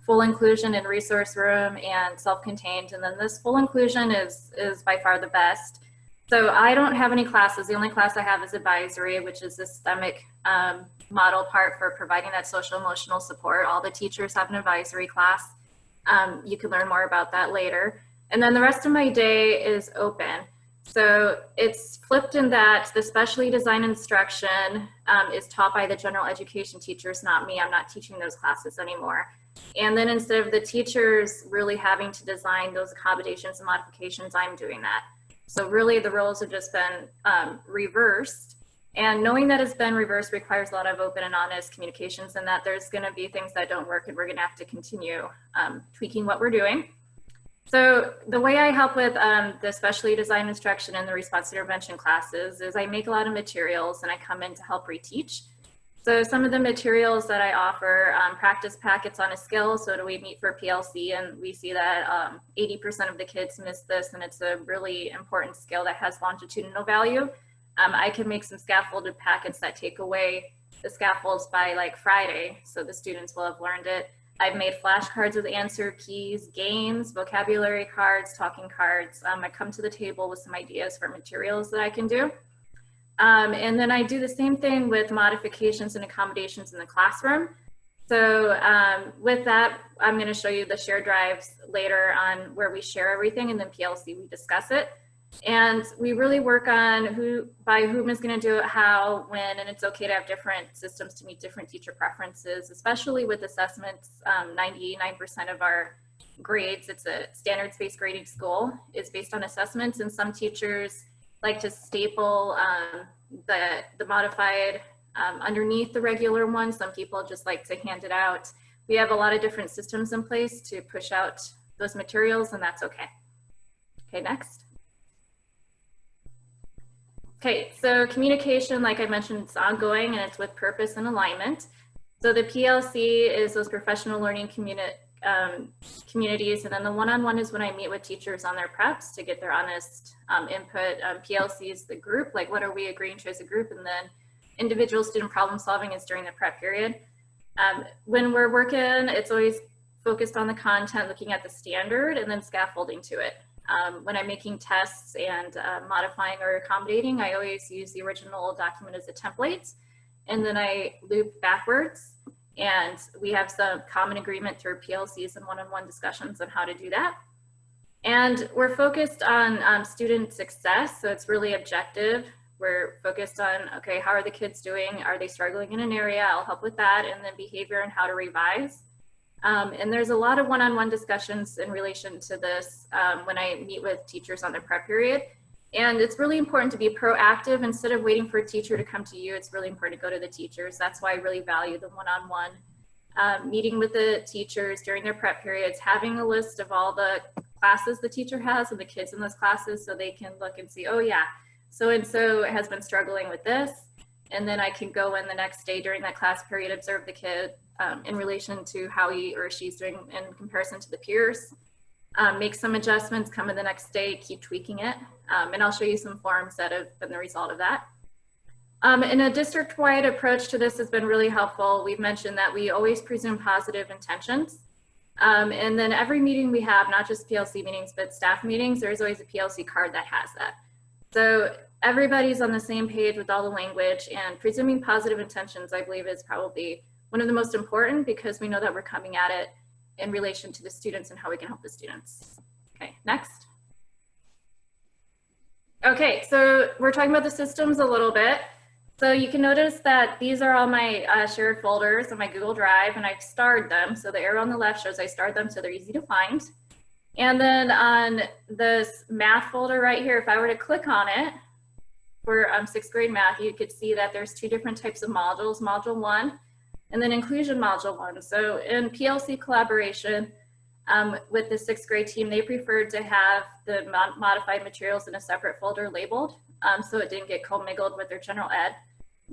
full inclusion in resource room and self-contained. And then this full inclusion is by far the best. So I don't have any classes. The only class I have is advisory, which is the systemic model part for providing that social emotional support. All the teachers have an advisory class. You can learn more about that later. And then the rest of my day is open. So it's flipped in that the specially designed instruction is taught by the general education teachers, not me. I'm not teaching those classes anymore. And then instead of the teachers really having to design those accommodations and modifications, I'm doing that. So really the roles have just been reversed. And knowing that it's been reversed requires a lot of open and honest communications, and that there's going to be things that don't work and we're going to have to continue tweaking what we're doing. So the way I help with the specially designed instruction and the response intervention classes is I make a lot of materials and I come in to help reteach. So some of the materials that I offer, practice packets on a skill. So do we meet for PLC, and we see that 80% of the kids miss this, and it's a really important skill that has longitudinal value. I can make some scaffolded packets that take away the scaffolds by like Friday, so the students will have learned it. I've made flashcards with answer keys, games, vocabulary cards, talking cards. I come to the table with some ideas for materials that I can do. And then I do the same thing with modifications and accommodations in the classroom. So with that, I'm going to show you the shared drives later on where we share everything, and then PLC, we discuss it. And we really work on whom is going to do it, how, when, and it's okay to have different systems to meet different teacher preferences, especially with assessments. 99% of our grades, it's a standards-based grading school, is based on assessments, and some teachers like to staple the modified underneath the regular one. Some people just like to hand it out. We have a lot of different systems in place to push out those materials, and that's okay. Okay, next. Okay, so communication, like I mentioned, it's ongoing and it's with purpose and alignment. So the PLC is those professional learning communities, and then the one-on-one is when I meet with teachers on their preps to get their honest input. PLC is the group, like what are we agreeing to as a group, and then individual student problem solving is during the prep period. When we're working, it's always focused on the content, looking at the standard, and then scaffolding to it. When I'm making tests and modifying or accommodating, I always use the original document as a template, and then I loop backwards, and we have some common agreement through PLCs and one-on-one discussions on how to do that. And we're focused on student success, so it's really objective. We're focused on, okay, how are the kids doing? Are they struggling in an area? I'll help with that, and then behavior and how to revise. And there's a lot of one-on-one discussions in relation to this when I meet with teachers on the prep period. And it's really important to be proactive instead of waiting for a teacher to come to you. It's really important to go to the teachers. That's why I really value the one-on-one meeting with the teachers during their prep periods, having a list of all the classes the teacher has and the kids in those classes, so they can look and see, oh yeah, so-and-so has been struggling with this. And then I can go in the next day during that class period, observe the kid in relation to how he or she's doing in comparison to the peers, make some adjustments, come in the next day, keep tweaking it. And I'll show you some forms that have been the result of that. And a district-wide approach to this has been really helpful. We've mentioned that we always presume positive intentions. And then every meeting we have, not just PLC meetings, but staff meetings, there's always a PLC card that has that. So everybody's on the same page with all the language, and presuming positive intentions, I believe, is probably one of the most important, because we know that we're coming at it in relation to the students and how we can help the students. Okay, next. Okay, so we're talking about the systems a little bit. So you can notice that these are all my shared folders on my Google Drive, and I've starred them. So the arrow on the left shows I starred them so they're easy to find. And then on this math folder right here, if I were to click on it for 6th grade math, you could see that there's two different types of modules, module 1 and then inclusion module 1. So in PLC collaboration with the 6th grade team, they preferred to have the modified materials in a separate folder labeled, so it didn't get commingled with their general ed.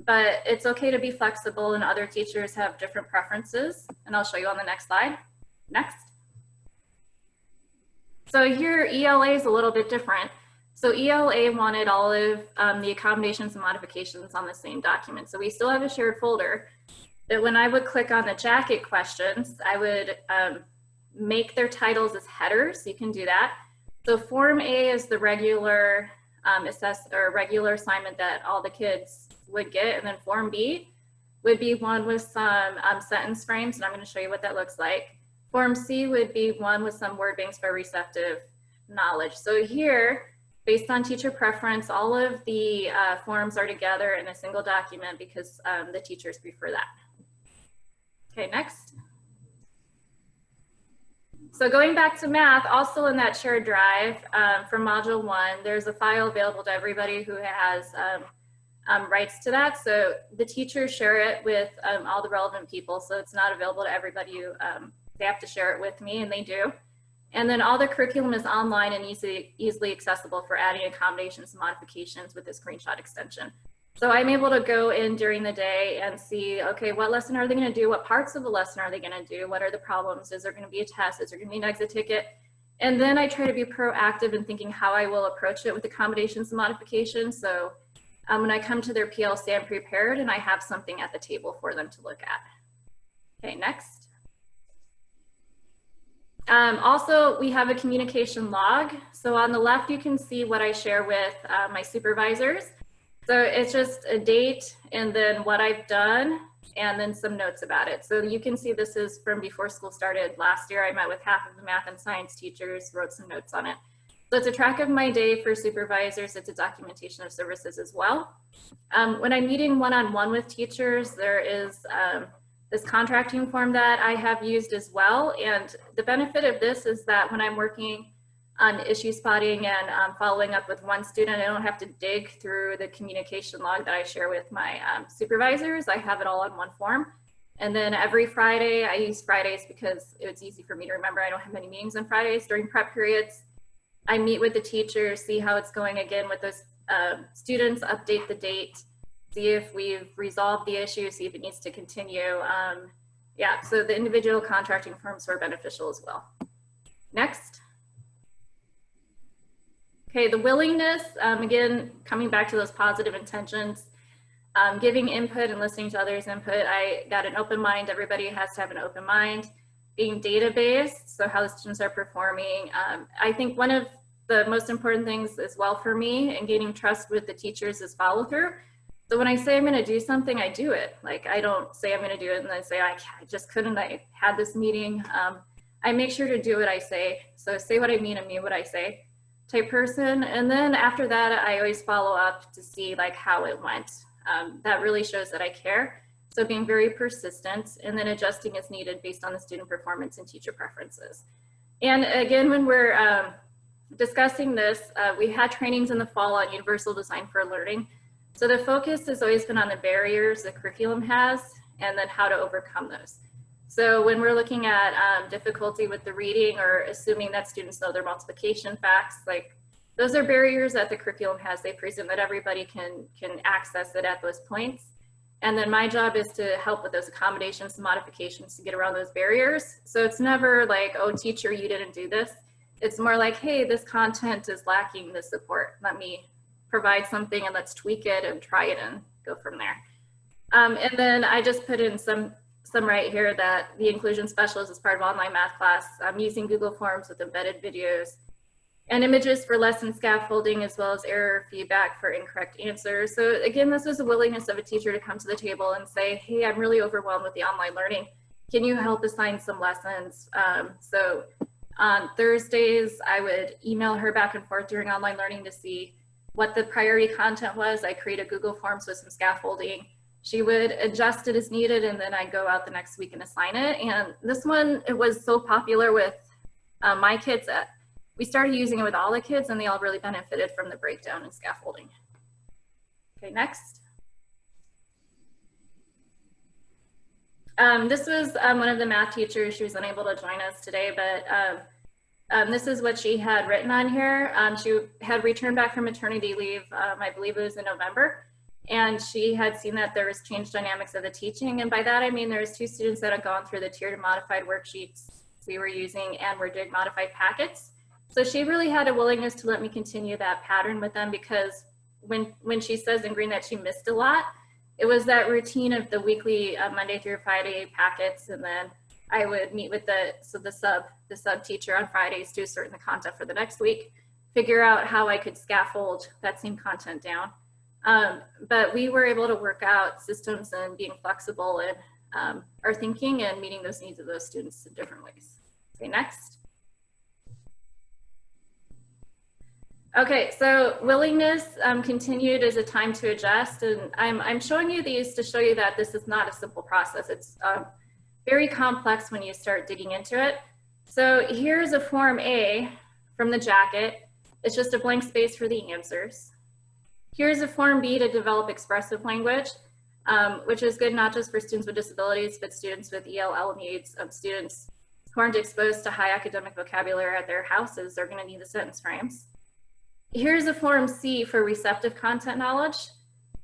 But it's okay to be flexible, and other teachers have different preferences, and I'll show you on the next slide. Next. So here ELA is a little bit different. So ELA wanted all of the accommodations and modifications on the same document. So we still have a shared folder, but when I would click on the jacket questions, I would make their titles as headers. You can do that. So Form A is the regular regular assignment that all the kids would get, and then Form B would be one with some sentence frames, and I'm going to show you what that looks like. Form C would be one with some word banks for receptive knowledge. So here, based on teacher preference, all of the forms are together in a single document because the teachers prefer that. Okay, next. So going back to math, also in that shared drive for module 1, there's a file available to everybody who has rights to that. So the teachers share it with all the relevant people. So it's not available to everybody. They have to share it with me, and they do. And then all the curriculum is online and easily accessible for adding accommodations and modifications with the screenshot extension. So I'm able to go in during the day and see, okay, what lesson are they going to do? What parts of the lesson are they going to do? What are the problems? Is there going to be a test? Is there going to be an exit ticket? And then I try to be proactive in thinking how I will approach it with accommodations and modifications. So when I come to their PLC, I'm prepared and I have something at the table for them to look at. Okay, next. Also, we have a communication log. So on the left, you can see what I share with my supervisors. So it's just a date and then what I've done and then some notes about it. So you can see this is from before school started last year. I met with half of the math and science teachers, wrote some notes on it. So it's a track of my day for supervisors. It's a documentation of services as well. When I'm meeting one-on-one with teachers, there is this contracting form that I have used as well. And the benefit of this is that when I'm working on issue spotting and following up with one student, I don't have to dig through the communication log that I share with my supervisors. I have it all on one form. And then every Friday, I use Fridays because it's easy for me to remember. I don't have many meetings on Fridays during prep periods. I meet with the teachers, see how it's going again with those students, update the date, see if we've resolved the issue, see if it needs to continue. Yeah, so the individual contracting forms are beneficial as well. Next. Okay, the willingness, again, coming back to those positive intentions, giving input and listening to others' input. I got an open mind. Everybody has to have an open mind. Being data-based, so how the students are performing. I think one of the most important things as well for me and gaining trust with the teachers is follow through. So when I say I'm gonna do something, I do it. Like I don't say I'm gonna do it and then say I just couldn't, I had this meeting. I make sure to do what I say. So say what I mean and mean what I say type person. And then after that, I always follow up to see like how it went. That really shows that I care. So being very persistent and then adjusting as needed based on the student performance and teacher preferences. And again, when we're discussing this, we had trainings in the fall on universal design for learning. So the focus has always been on the barriers the curriculum has and then how to overcome those. So when we're looking at difficulty with the reading or assuming that students know their multiplication facts, like those are barriers that the curriculum has. They presume that everybody can access it at those points. And then my job is to help with those accommodations and modifications to get around those barriers. So it's never like, oh, teacher, you didn't do this. It's more like, hey, this content is lacking this support. Let me provide something and let's tweak it and try it and go from there. And then I just put in some right here that the inclusion specialist is part of online math class. I'm using Google Forms with embedded videos and images for lesson scaffolding, as well as error feedback for incorrect answers. So again, this was a willingness of a teacher to come to the table and say, hey, I'm really overwhelmed with the online learning. Can you help assign some lessons? So on Thursdays, I would email her back and forth during online learning to see what the priority content was. I create a Google Forms with some scaffolding. She would adjust it as needed, and then I'd go out the next week and assign it. And this one, it was so popular with my kids that we started using it with all the kids, and they all really benefited from the breakdown and scaffolding. Okay, next. This was one of the math teachers. She was unable to join us today, but this is what she had written on here. She had returned back from maternity leave, I believe it was in November, and she had seen that there was changed dynamics of the teaching. And by that, I mean, there's 2 students that had gone through the tiered and modified worksheets we were using and were doing modified packets. So she really had a willingness to let me continue that pattern with them, because when she says in green that she missed a lot, it was that routine of the weekly Monday through Friday packets. And then I would meet with the sub teacher on Fridays to assert the content for the next week, figure out how I could scaffold that same content down. But we were able to work out systems and being flexible in our thinking and meeting those needs of those students in different ways. Okay, next. Okay, so willingness continued as a time to adjust, and I'm showing you these to show you that this is not a simple process. It's very complex when you start digging into it. So here's a form A from the jacket. It's just a blank space for the answers. Here's a form B to develop expressive language, which is good not just for students with disabilities, but students with ELL needs, students who aren't exposed to high academic vocabulary at their houses, they're going to need the sentence frames. Here's a Form C for receptive content knowledge.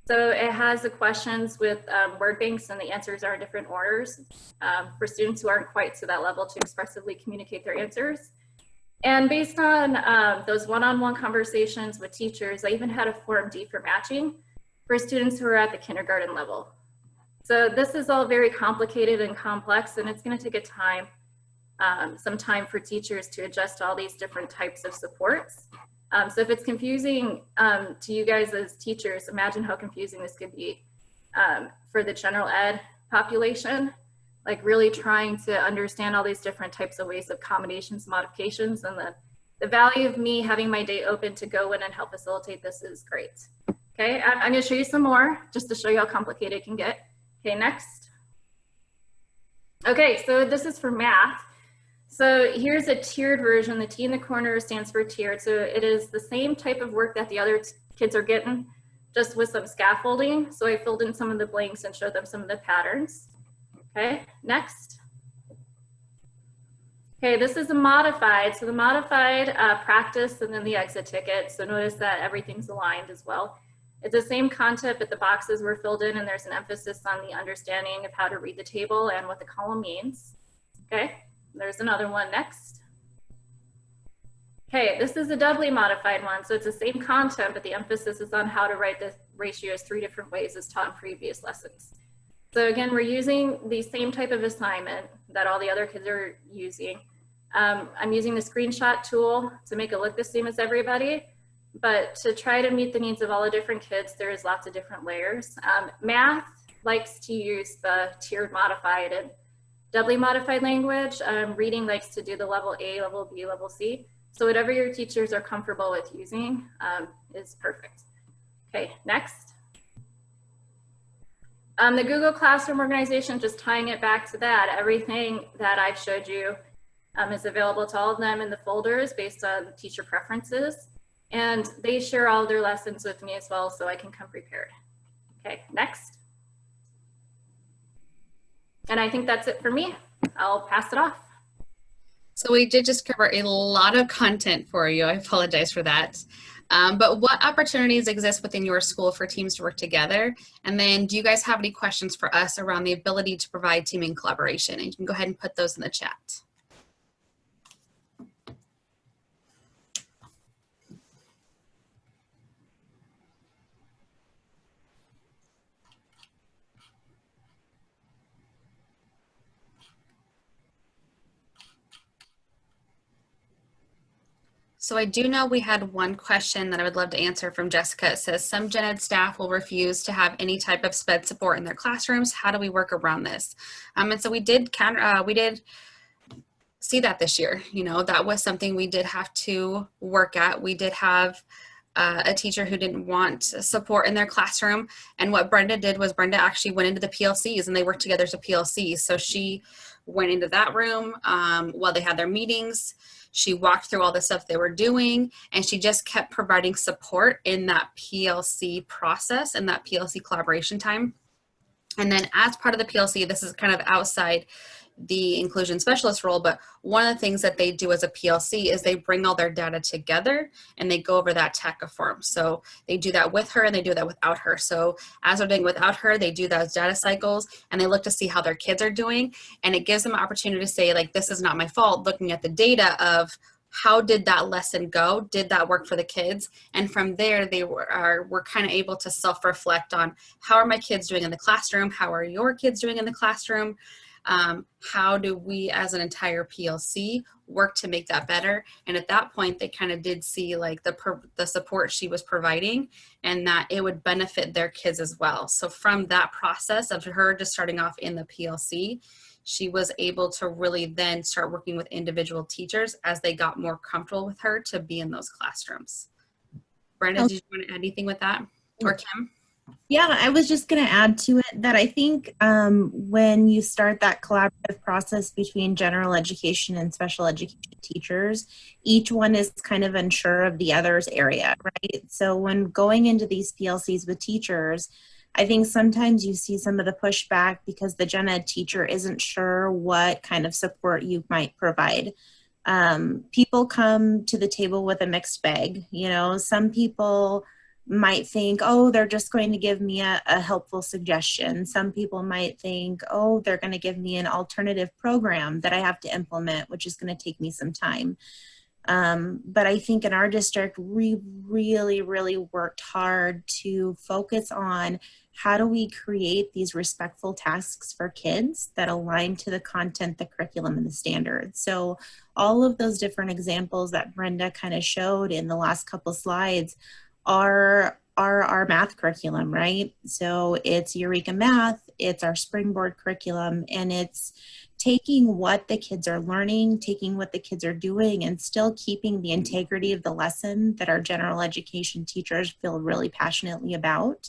So it has the questions with word banks, and the answers are in different orders for students who aren't quite to that level to expressively communicate their answers. And based on those one-on-one conversations with teachers, I even had a Form D for matching for students who are at the kindergarten level. So this is all very complicated and complex, and it's going to take some time for teachers to adjust to all these different types of supports. So if it's confusing to you guys as teachers, imagine how confusing this could be for the general ed population, like really trying to understand all these different types of ways of accommodations, modifications, and the value of me having my day open to go in and help facilitate this is great. Okay, I'm going to show you some more just to show you how complicated it can get. Okay, next. Okay, so this is for math. So here's a tiered version. The T in the corner stands for tiered. So it is the same type of work that the other kids are getting, just with some scaffolding. So I filled in some of the blanks and showed them some of the patterns. Okay, next. Okay, this is a modified. So the modified practice and then the exit ticket. So notice that everything's aligned as well. It's the same content, but the boxes were filled in, and there's an emphasis on the understanding of how to read the table and what the column means. Okay. There's another one next. Okay, this is a doubly modified one. So it's the same content, but the emphasis is on how to write the ratios 3 different ways as taught in previous lessons. So again, we're using the same type of assignment that all the other kids are using. I'm using the screenshot tool to make it look the same as everybody, but to try to meet the needs of all the different kids, there's lots of different layers. Math likes to use the tiered modified and doubly modified language. Reading likes to do the level A, level B, level C. So whatever your teachers are comfortable with using is perfect. Okay, next. The Google Classroom organization, just tying it back to that, everything that I've showed you is available to all of them in the folders based on teacher preferences. And they share all their lessons with me as well, so I can come prepared. Okay, next. And I think that's it for me. I'll pass it off. So we did just cover a lot of content for you. I apologize for that. But what opportunities exist within your school for teams to work together? And then do you guys have any questions for us around the ability to provide teaming collaboration? And you can go ahead and put those in the chat. So I do know we had one question that I would love to answer from Jessica. It says, some gen ed staff will refuse to have any type of SPED support in their classrooms. How do we work around this? And so we did see that this year. You know, that was something we did have to work at. We did have a teacher who didn't want support in their classroom. And what Brenda did was Brenda actually went into the PLCs, and they worked together as a PLC. So she went into that room while they had their meetings. She walked through all the stuff they were doing, and she just kept providing support in that PLC process and that PLC collaboration time. And then as part of the PLC, this is kind of outside the inclusion specialist role, but one of the things that they do as a PLC is they bring all their data together and they go over that TACA form. So they do that with her and they do that without her. So as they're doing without her, they do those data cycles and they look to see how their kids are doing. And it gives them an opportunity to say, like, this is not my fault, looking at the data of how did that lesson go? Did that work for the kids? And from there, they were kind of able to self-reflect on, how are my kids doing in the classroom? How are your kids doing in the classroom? How do we as an entire PLC work to make that better? And at that point, they kind of did see like the support she was providing and that it would benefit their kids as well. So from that process of her just starting off in the PLC, she was able to really then start working with individual teachers as they got more comfortable with her to be in those classrooms. Brenda, did you want to add anything with that? Or Kim? Yeah, I was just going to add to it that I think when you start that collaborative process between general education and special education teachers, each one is kind of unsure of the other's area, right? So when going into these PLCs with teachers, I think sometimes you see some of the pushback because the gen ed teacher isn't sure what kind of support you might provide. People come to the table with a mixed bag. You know, some people might think, oh, they're just going to give me a helpful suggestion. Some people might think, oh, they're going to give me an alternative program that I have to implement, which is going to take me some time. But I think in our district, we really worked hard to focus on how do we create these respectful tasks for kids that align to the content, the curriculum, and the standards. So all of those different examples that Brenda kind of showed in the last couple slides are our math curriculum, right? So it's Eureka Math, it's our Springboard curriculum, and it's taking what the kids are learning, taking what the kids are doing, and still keeping the integrity of the lesson that our general education teachers feel really passionately about.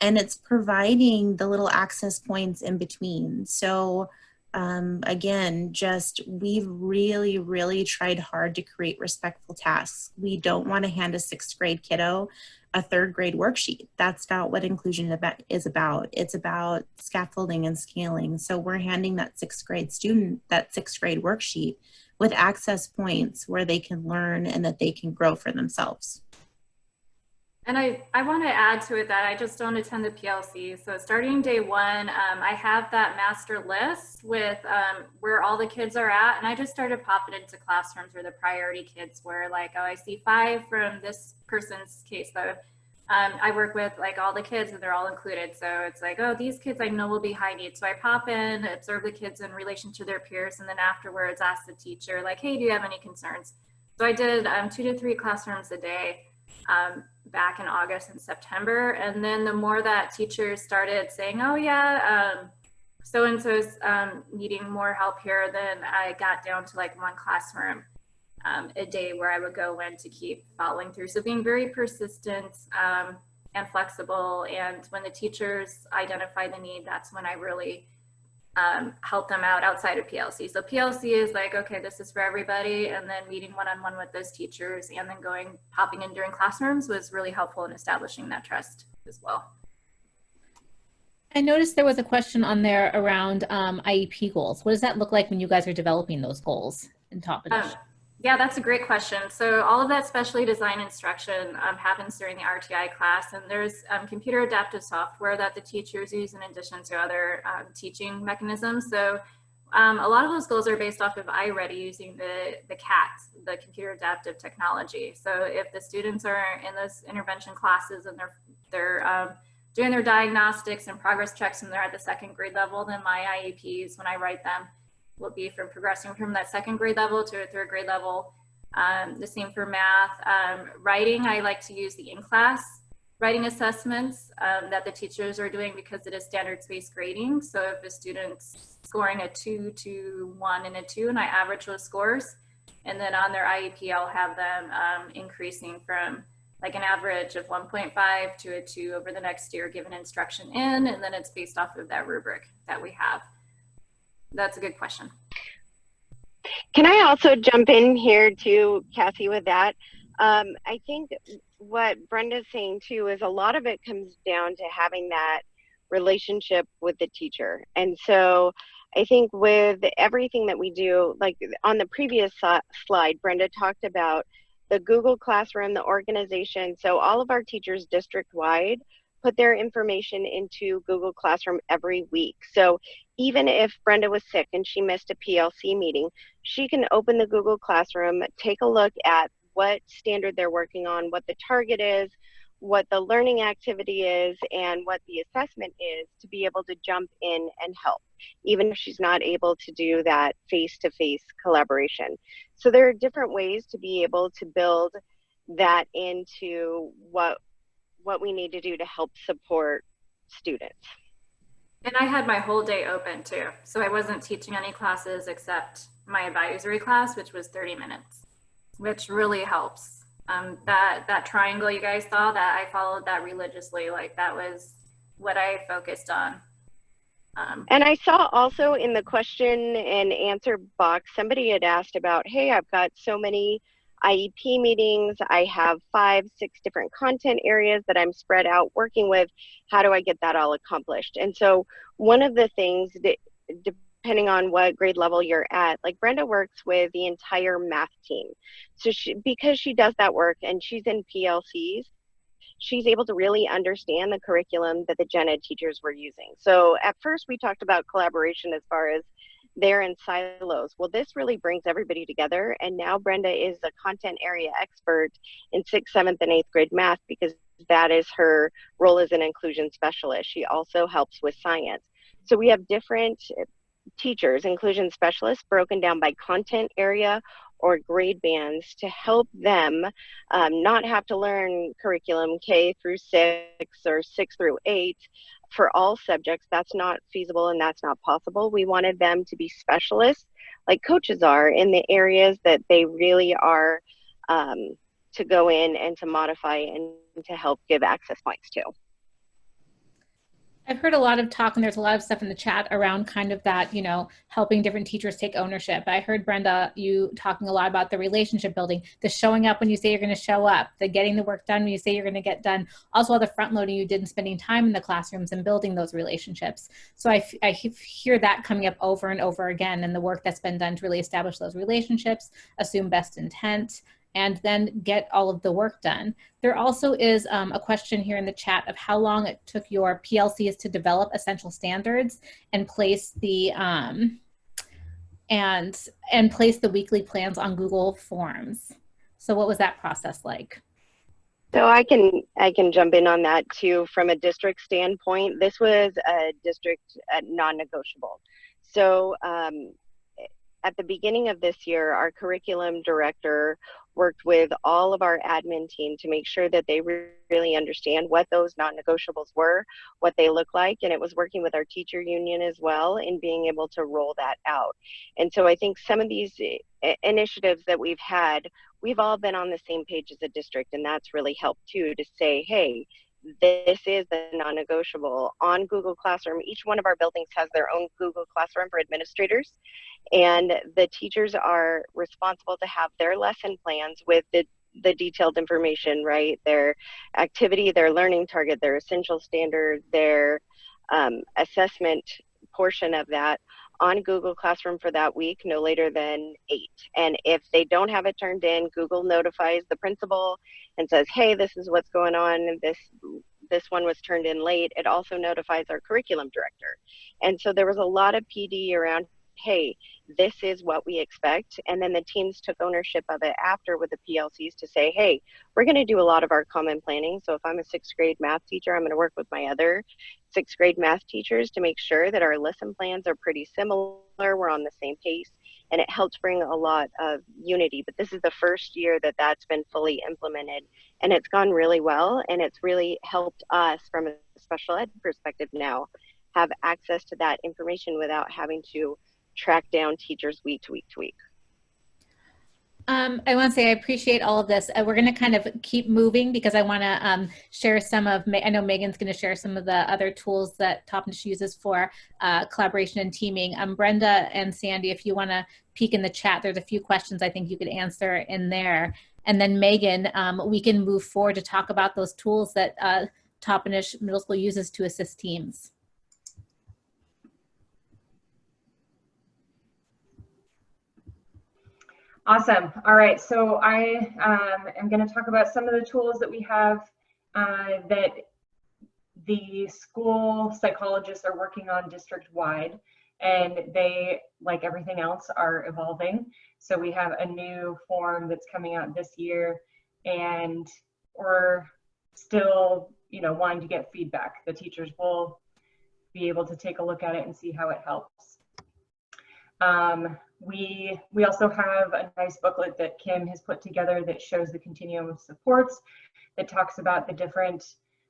And it's providing the little access points in between. So again, just we've really tried hard to create respectful tasks. We don't want to hand a 6th grade kiddo a 3rd grade worksheet. That's not what inclusion is about. It's about scaffolding and scaling. So we're handing that 6th grade student that 6th grade worksheet with access points where they can learn and that they can grow for themselves. And I want to add to it that I just don't attend the PLC. So starting day one, I have that master list with where all the kids are at. And I just started popping into classrooms where the priority kids were, like, oh, I see 5 from this person's case. So I work with like all the kids and they're all included. So it's like, oh, these kids I know will be high need. So I pop in, observe the kids in relation to their peers. And then afterwards ask the teacher, like, hey, do you have any concerns? So I did 2 to 3 classrooms a day. Back in August and September. And then the more that teachers started saying, oh yeah, so-and-so's needing more help here, then I got down to like 1 classroom a day where I would go in to keep following through. So being very persistent and flexible. And when the teachers identify the need, that's when I really help them out outside of PLC. So PLC is like, okay, this is for everybody. And then meeting one-on-one with those teachers and then popping in during classrooms was really helpful in establishing that trust as well. I noticed there was a question on there around IEP goals. What does that look like when you guys are developing those goals in Toppenish? Yeah, that's a great question. So all of that specially designed instruction happens during the RTI class, and there's computer adaptive software that the teachers use in addition to other teaching mechanisms. So a lot of those goals are based off of iReady using the CAT, the computer adaptive technology. So if the students are in those intervention classes and they're doing their diagnostics and progress checks and they're at the 2nd grade level, then my IEPs, when I write them, will be from progressing from that 2nd grade level to a 3rd grade level. The same for math. Writing, I like to use the in-class writing assessments that the teachers are doing because it is standards-based grading. So if a student's scoring a 2 to 1 and a 2, and I average those scores, and then on their IEP, I'll have them increasing from like an average of 1.5 to a 2 over the next year, given instruction in, and then it's based off of that rubric that we have. That's a good question. Can I also jump in here too, Cassie, with that? I think what Brenda's saying too is a lot of it comes down to having that relationship with the teacher. And so I think with everything that we do, like on the previous slide, Brenda talked about the Google Classroom, the organization. So all of our teachers district-wide put their information into Google Classroom every week. So even if Brenda was sick and she missed a PLC meeting, she can open the Google Classroom, take a look at what standard they're working on, what the target is, what the learning activity is, and what the assessment is to be able to jump in and help, even if she's not able to do that face-to-face collaboration. So there are different ways to be able to build that into what we need to do to help support students. And I had my whole day open too. So I wasn't teaching any classes except my advisory class, which was 30 minutes, which really helps. That triangle you guys saw, that I followed that religiously. Like that was what I focused on. And I saw also in the question and answer box, somebody had asked about, hey, I've got so many IEP meetings. I have 5, 6 different content areas that I'm spread out working with. How do I get that all accomplished? And so one of the things that, depending on what grade level you're at, like Brenda works with the entire math team. So because she does that work and she's in PLCs, she's able to really understand the curriculum that the gen ed teachers were using. So at first we talked about collaboration as far as they're in silos. Well, this really brings everybody together. And now Brenda is a content area expert in 6th, 7th, and 8th grade math because that is her role as an inclusion specialist. She also helps with science. So we have different teachers, inclusion specialists, broken down by content area or grade bands to help them not have to learn curriculum K through 6 or 6 through 8 for all subjects. That's not feasible and that's not possible. We wanted them to be specialists like coaches are in the areas that they really are, to go in and to modify and to help give access points to. I've heard a lot of talk, and there's a lot of stuff in the chat around kind of that, you know, helping different teachers take ownership. I heard, Brenda, you talking a lot about the relationship building, the showing up when you say you're going to show up, the getting the work done when you say you're going to get done, also all the front loading you did and spending time in the classrooms and building those relationships. So I hear that coming up over and over again, and the work that's been done to really establish those relationships, assume best intent, and then get all of the work done. There also is a question here in the chat of how long it took your PLCs to develop essential standards and place the and place the weekly plans on Google Forms. So what was that process like? So I can jump in on that too. From a district standpoint, this was a district non-negotiable. So at the beginning of this year, our curriculum director worked with all of our admin team to make sure that they really understand what those non-negotiables were, what they look like, and it was working with our teacher union as well in being able to roll that out. And so I think some of these initiatives that we've had, we've all been on the same page as a district, and that's really helped too, to say, hey, this is the non-negotiable. On Google Classroom, each one of our buildings has their own Google Classroom for administrators, and the teachers are responsible to have their lesson plans with the detailed information, right? Their activity, their learning target, their essential standard, their assessment portion of that on Google Classroom for that week, no later than 8. And if they don't have it turned in, Google notifies the principal and says, hey, this is what's going on. This one was turned in late. It also notifies our curriculum director. And so there was a lot of PD around, hey, this is what we expect. And then the teams took ownership of it after with the PLCs to say, hey, we're going to do a lot of our common planning. So if I'm a 6th grade math teacher, I'm going to work with my other 6th grade math teachers to make sure that our lesson plans are pretty similar. We're on the same pace. And it helped bring a lot of unity. But this is the first year that that's been fully implemented. And it's gone really well. And it's really helped us from a special ed perspective now have access to that information without having to track down teachers week to week to week. I want to say I appreciate all of this. We're going to kind of keep moving because I want to share some of, I know Megan's going to share some of the other tools that Toppenish uses for collaboration and teaming. Brenda and Sandy, if you want to peek in the chat, there's a few questions I think you could answer in there. And then Megan, we can move forward to talk about those tools that Toppenish Middle School uses to assist teams. Awesome. All right. So I am going to talk about some of the tools that we have that the school psychologists are working on district-wide, and they, like everything else, are evolving. So we have a new form that's coming out this year, and we're still, wanting to get feedback. The teachers will be able to take a look at it and see how it helps. We also have a nice booklet that Kim has put together that shows the continuum of supports, that talks about the different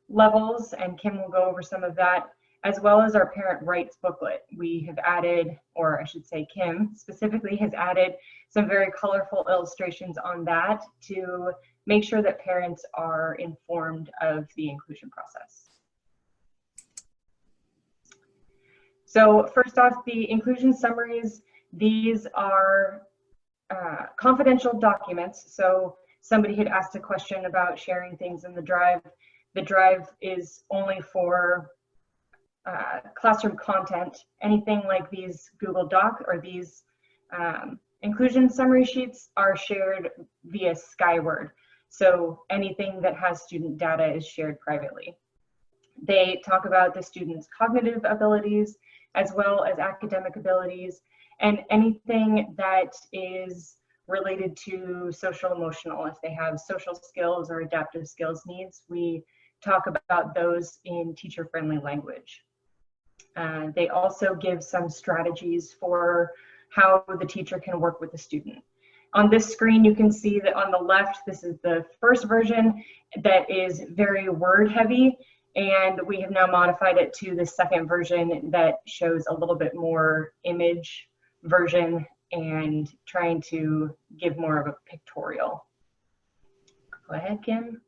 levels, and Kim will go over some of that, as well as our parent rights booklet. We have added, or I should say Kim specifically has added some very colorful illustrations on that to make sure that parents are informed of the inclusion process. So first off, the inclusion summaries. These are confidential documents. So somebody had asked a question about sharing things in the drive. The drive is only for classroom content. Anything like these Google Doc or these inclusion summary sheets are shared via Skyward. So anything that has student data is shared privately. They talk about the students' cognitive abilities as well as academic abilities, and anything that is related to social emotional. If they have social skills or adaptive skills needs, we talk about those in teacher-friendly language. They also give some strategies for how the teacher can work with the student. On this screen, you can see that on the left, this is the first version that is very word heavy, and we have now modified it to the second version that shows a little bit more image version and trying to give more of a pictorial. Go ahead, Kim.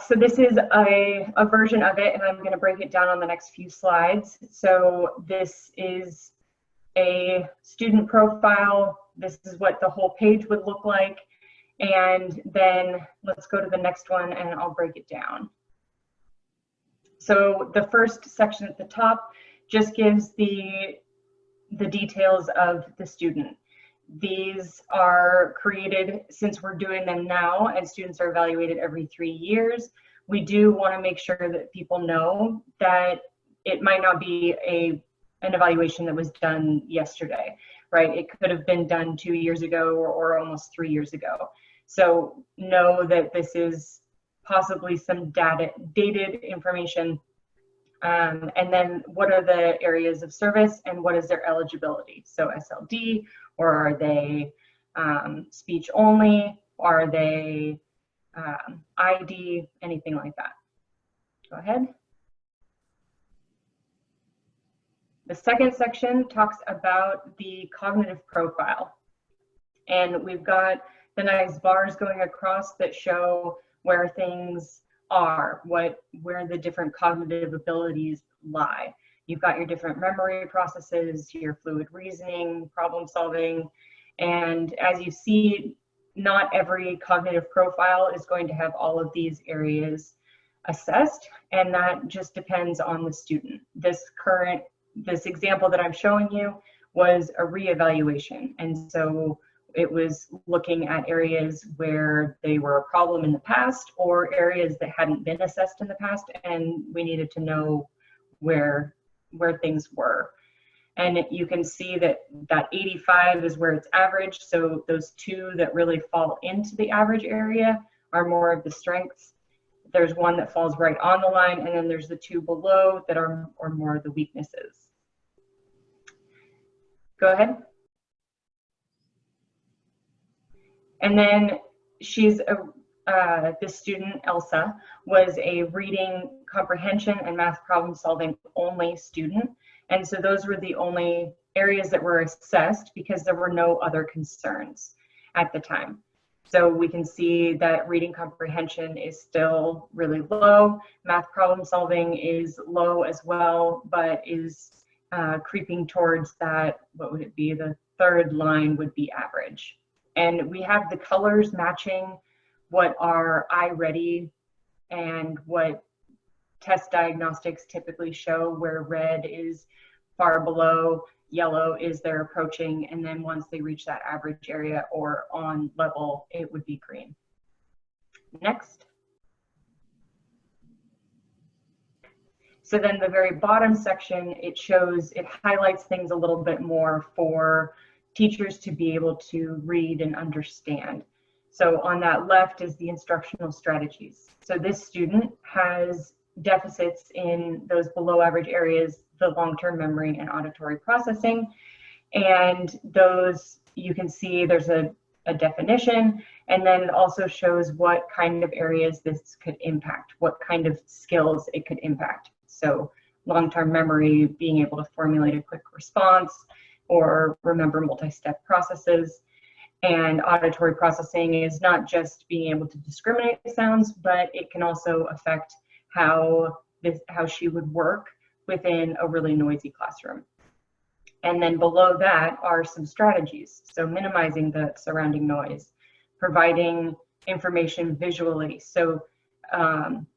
So this is a version of it, and I'm going to break it down on the next few slides. So this is a student profile. This is what the whole page would look like. And then let's go to the next one and I'll break it down. So the first section at the top just gives the details of the student. These are created since we're doing them now and students are evaluated every 3 years. We do want to make sure that people know that it might not be an evaluation that was done yesterday, right? It could have been done 2 years ago or almost 3 years ago. So know that this is possibly some dated information. And then what are the areas of service and what is their eligibility? So SLD, or are they speech only? Are they ID, anything like that? Go ahead. The second section talks about the cognitive profile. And we've got the nice bars going across that show where things are, where the different cognitive abilities lie. You've got your different memory processes, your fluid reasoning, problem solving, and as you see, not every cognitive profile is going to have all of these areas assessed, and that just depends on the student. This example that I'm showing you was a reevaluation, and so it was looking at areas where they were a problem in the past or areas that hadn't been assessed in the past, and we needed to know where things were. And you can see that 85 is where it's average, so those two that really fall into the average area are more of the strengths. There's one that falls right on the line, and then there's the two below that are more of the weaknesses. Go ahead. And then this student, Elsa, was a reading comprehension and math problem solving only student. And so those were the only areas that were assessed because there were no other concerns at the time. So we can see that reading comprehension is still really low. Math problem solving is low as well, but is creeping towards that, what would it be? The third line would be average. And we have the colors matching what are iReady and what test diagnostics typically show, where red is far below, yellow is they're approaching, and then once they reach that average area or on level, it would be green. Next. So then the very bottom section, it highlights things a little bit more for teachers to be able to read and understand. So on that left is the instructional strategies. So this student has deficits in those below average areas, the long-term memory and auditory processing. And those, you can see there's a definition, and then it also shows what kind of areas this could impact, what kind of skills it could impact. So long-term memory, being able to formulate a quick response or remember multi-step processes. And auditory processing is not just being able to discriminate the sounds, but it can also affect how she would work within a really noisy classroom. And then below that are some strategies. So minimizing the surrounding noise, providing information visually. So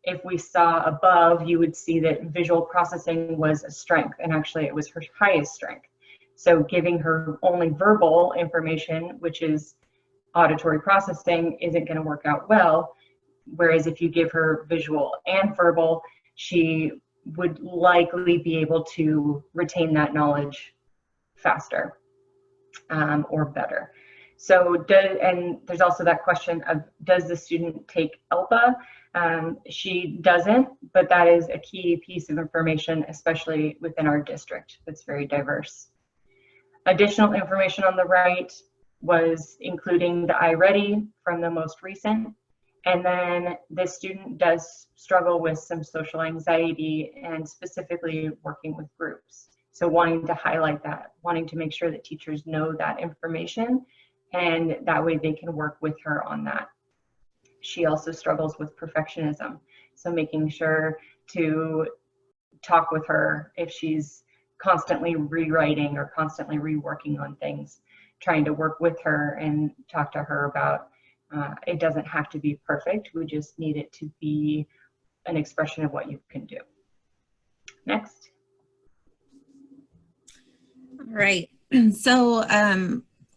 if we saw above, you would see that visual processing was a strength, and actually it was her highest strength. So giving her only verbal information, which is auditory processing, isn't going to work out well. Whereas if you give her visual and verbal, she would likely be able to retain that knowledge faster or better. So, and there's also that question of, does the student take ELPA? She doesn't, but that is a key piece of information, especially within our district that's very diverse. Additional information on the right was including the iReady from the most recent. And then this student does struggle with some social anxiety and specifically working with groups. So wanting to highlight that, wanting to make sure that teachers know that information, and that way they can work with her on that. She also struggles with perfectionism. So making sure to talk with her if she's constantly rewriting or constantly reworking on things, trying to work with her and talk to her about it doesn't have to be perfect. We just need it to be an expression of what you can do. Next. All right. So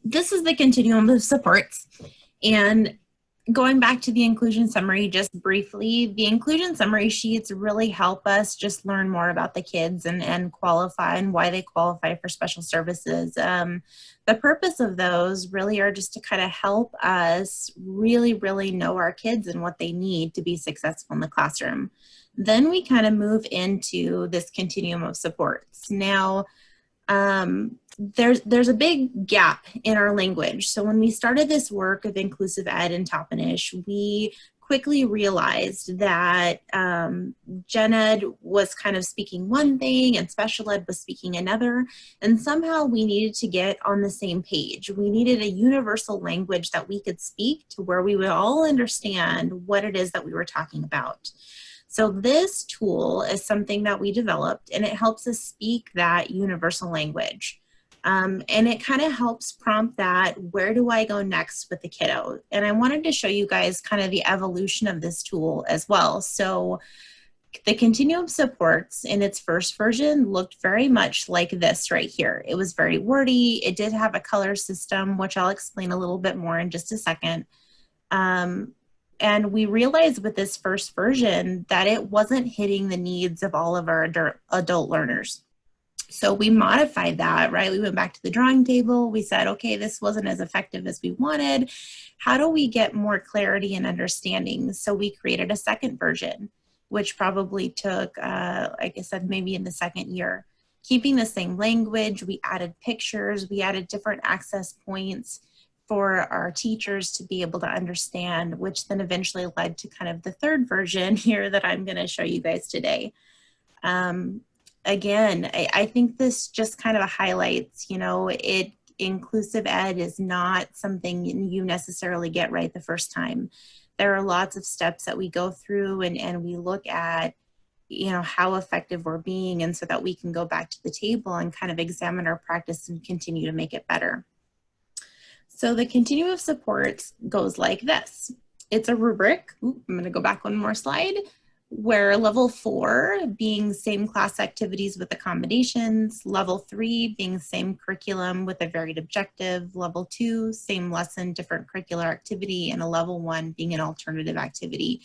this is the continuum of supports. And going back to the inclusion summary just briefly, the inclusion summary sheets really help us just learn more about the kids and qualify and why they qualify for special services. The purpose of those really are just to kind of help us really know our kids and what they need to be successful in the classroom. Then we kind of move into this continuum of supports. Now, there's a bed gap in our language. So when we started this work of inclusive ed in Toppenish, we quickly realized that gen ed was kind of speaking one thing and special ed was speaking another, and somehow we needed to get on the same page. We needed a universal language that we could speak to where we would all understand what it is that we were talking about. So this tool is something that we developed, and it helps us speak that universal language. And it kind of helps prompt that, where do I go next with the kiddo? And I wanted to show you guys kind of the evolution of this tool as well. So the continuum supports in its first version looked very much like this right here. It was very wordy. It did have a color system, which I'll explain a little bit more in just a second. And we realized with this first version that it wasn't hitting the needs of all of our adult learners. So we modified that, right? We went back to the drawing table. We said, okay, this wasn't as effective as we wanted. How do we get more clarity and understanding? So we created a second version, which probably took, like I said, maybe in the second year. Keeping the same language, we added pictures, we added different access points for our teachers to be able to understand, which then eventually led to kind of the third version here that I'm going to show you guys today. Again, I think this just kind of highlights, you know, inclusive ed is not something you necessarily get right the first time. There are lots of steps that we go through and we look at, you know, how effective we're being, and so that we can go back to the table and kind of examine our practice and continue to make it better. So the continuum of supports goes like this. It's a rubric. I'm going to go back one more slide. Where level 4 being same class activities with accommodations, level 3 being same curriculum with a varied objective, level 2 same lesson, different curricular activity, and a level 1 being an alternative activity.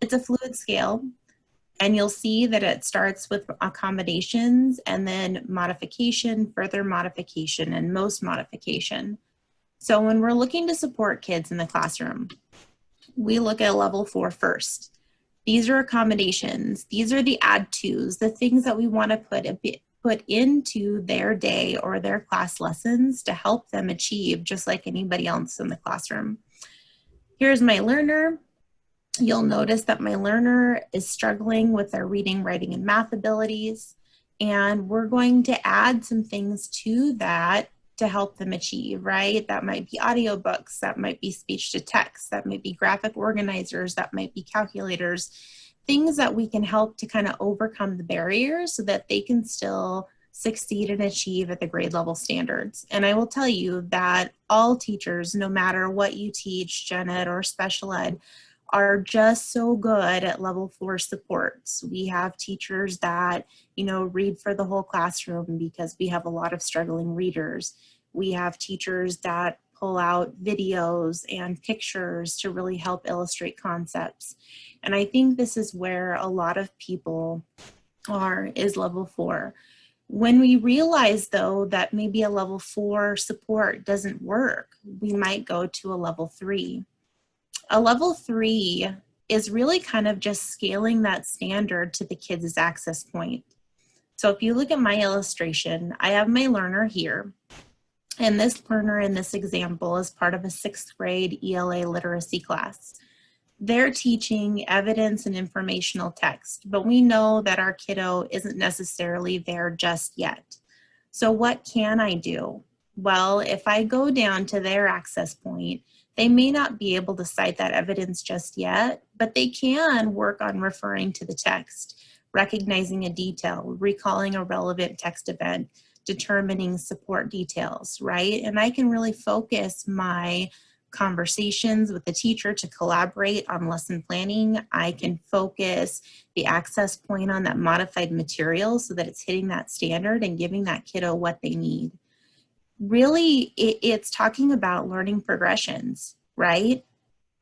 It's a fluid scale, and you'll see that it starts with accommodations and then modification, further modification, and most modification. So when we're looking to support kids in the classroom, we look at level 4 first. These are accommodations. These are the add tos, the things that we want to put into their day or their class lessons to help them achieve just like anybody else in the classroom. Here's my learner. You'll notice that my learner is struggling with their reading, writing, and math abilities. And we're going to add some things to that to help them achieve, right? That might be audiobooks, that might be speech to text, that might be graphic organizers, that might be calculators, things that we can help to kind of overcome the barriers so that they can still succeed and achieve at the grade level standards. And I will tell you that all teachers, no matter what you teach, gen ed or special ed, are just so good at level 4 supports. We have teachers that, read for the whole classroom because we have a lot of struggling readers. We have teachers that pull out videos and pictures to really help illustrate concepts. And I think this is where a lot of people is level 4. When we realize, though, that maybe a level 4 support doesn't work, we might go to a level 3. A level 3 is really kind of just scaling that standard to the kid's access point. So if you look at my illustration, I have my learner here. And this learner in this example is part of a 6th grade ELA literacy class. They're teaching evidence and informational text, but we know that our kiddo isn't necessarily there just yet. So what can I do? Well, if I go down to their access point, they may not be able to cite that evidence just yet, but they can work on referring to the text, recognizing a detail, recalling a relevant text event, determining support details, right? And I can really focus my conversations with the teacher to collaborate on lesson planning. I can focus the access point on that modified material so that it's hitting that standard and giving that kiddo what they need. Really, it's talking about learning progressions, right?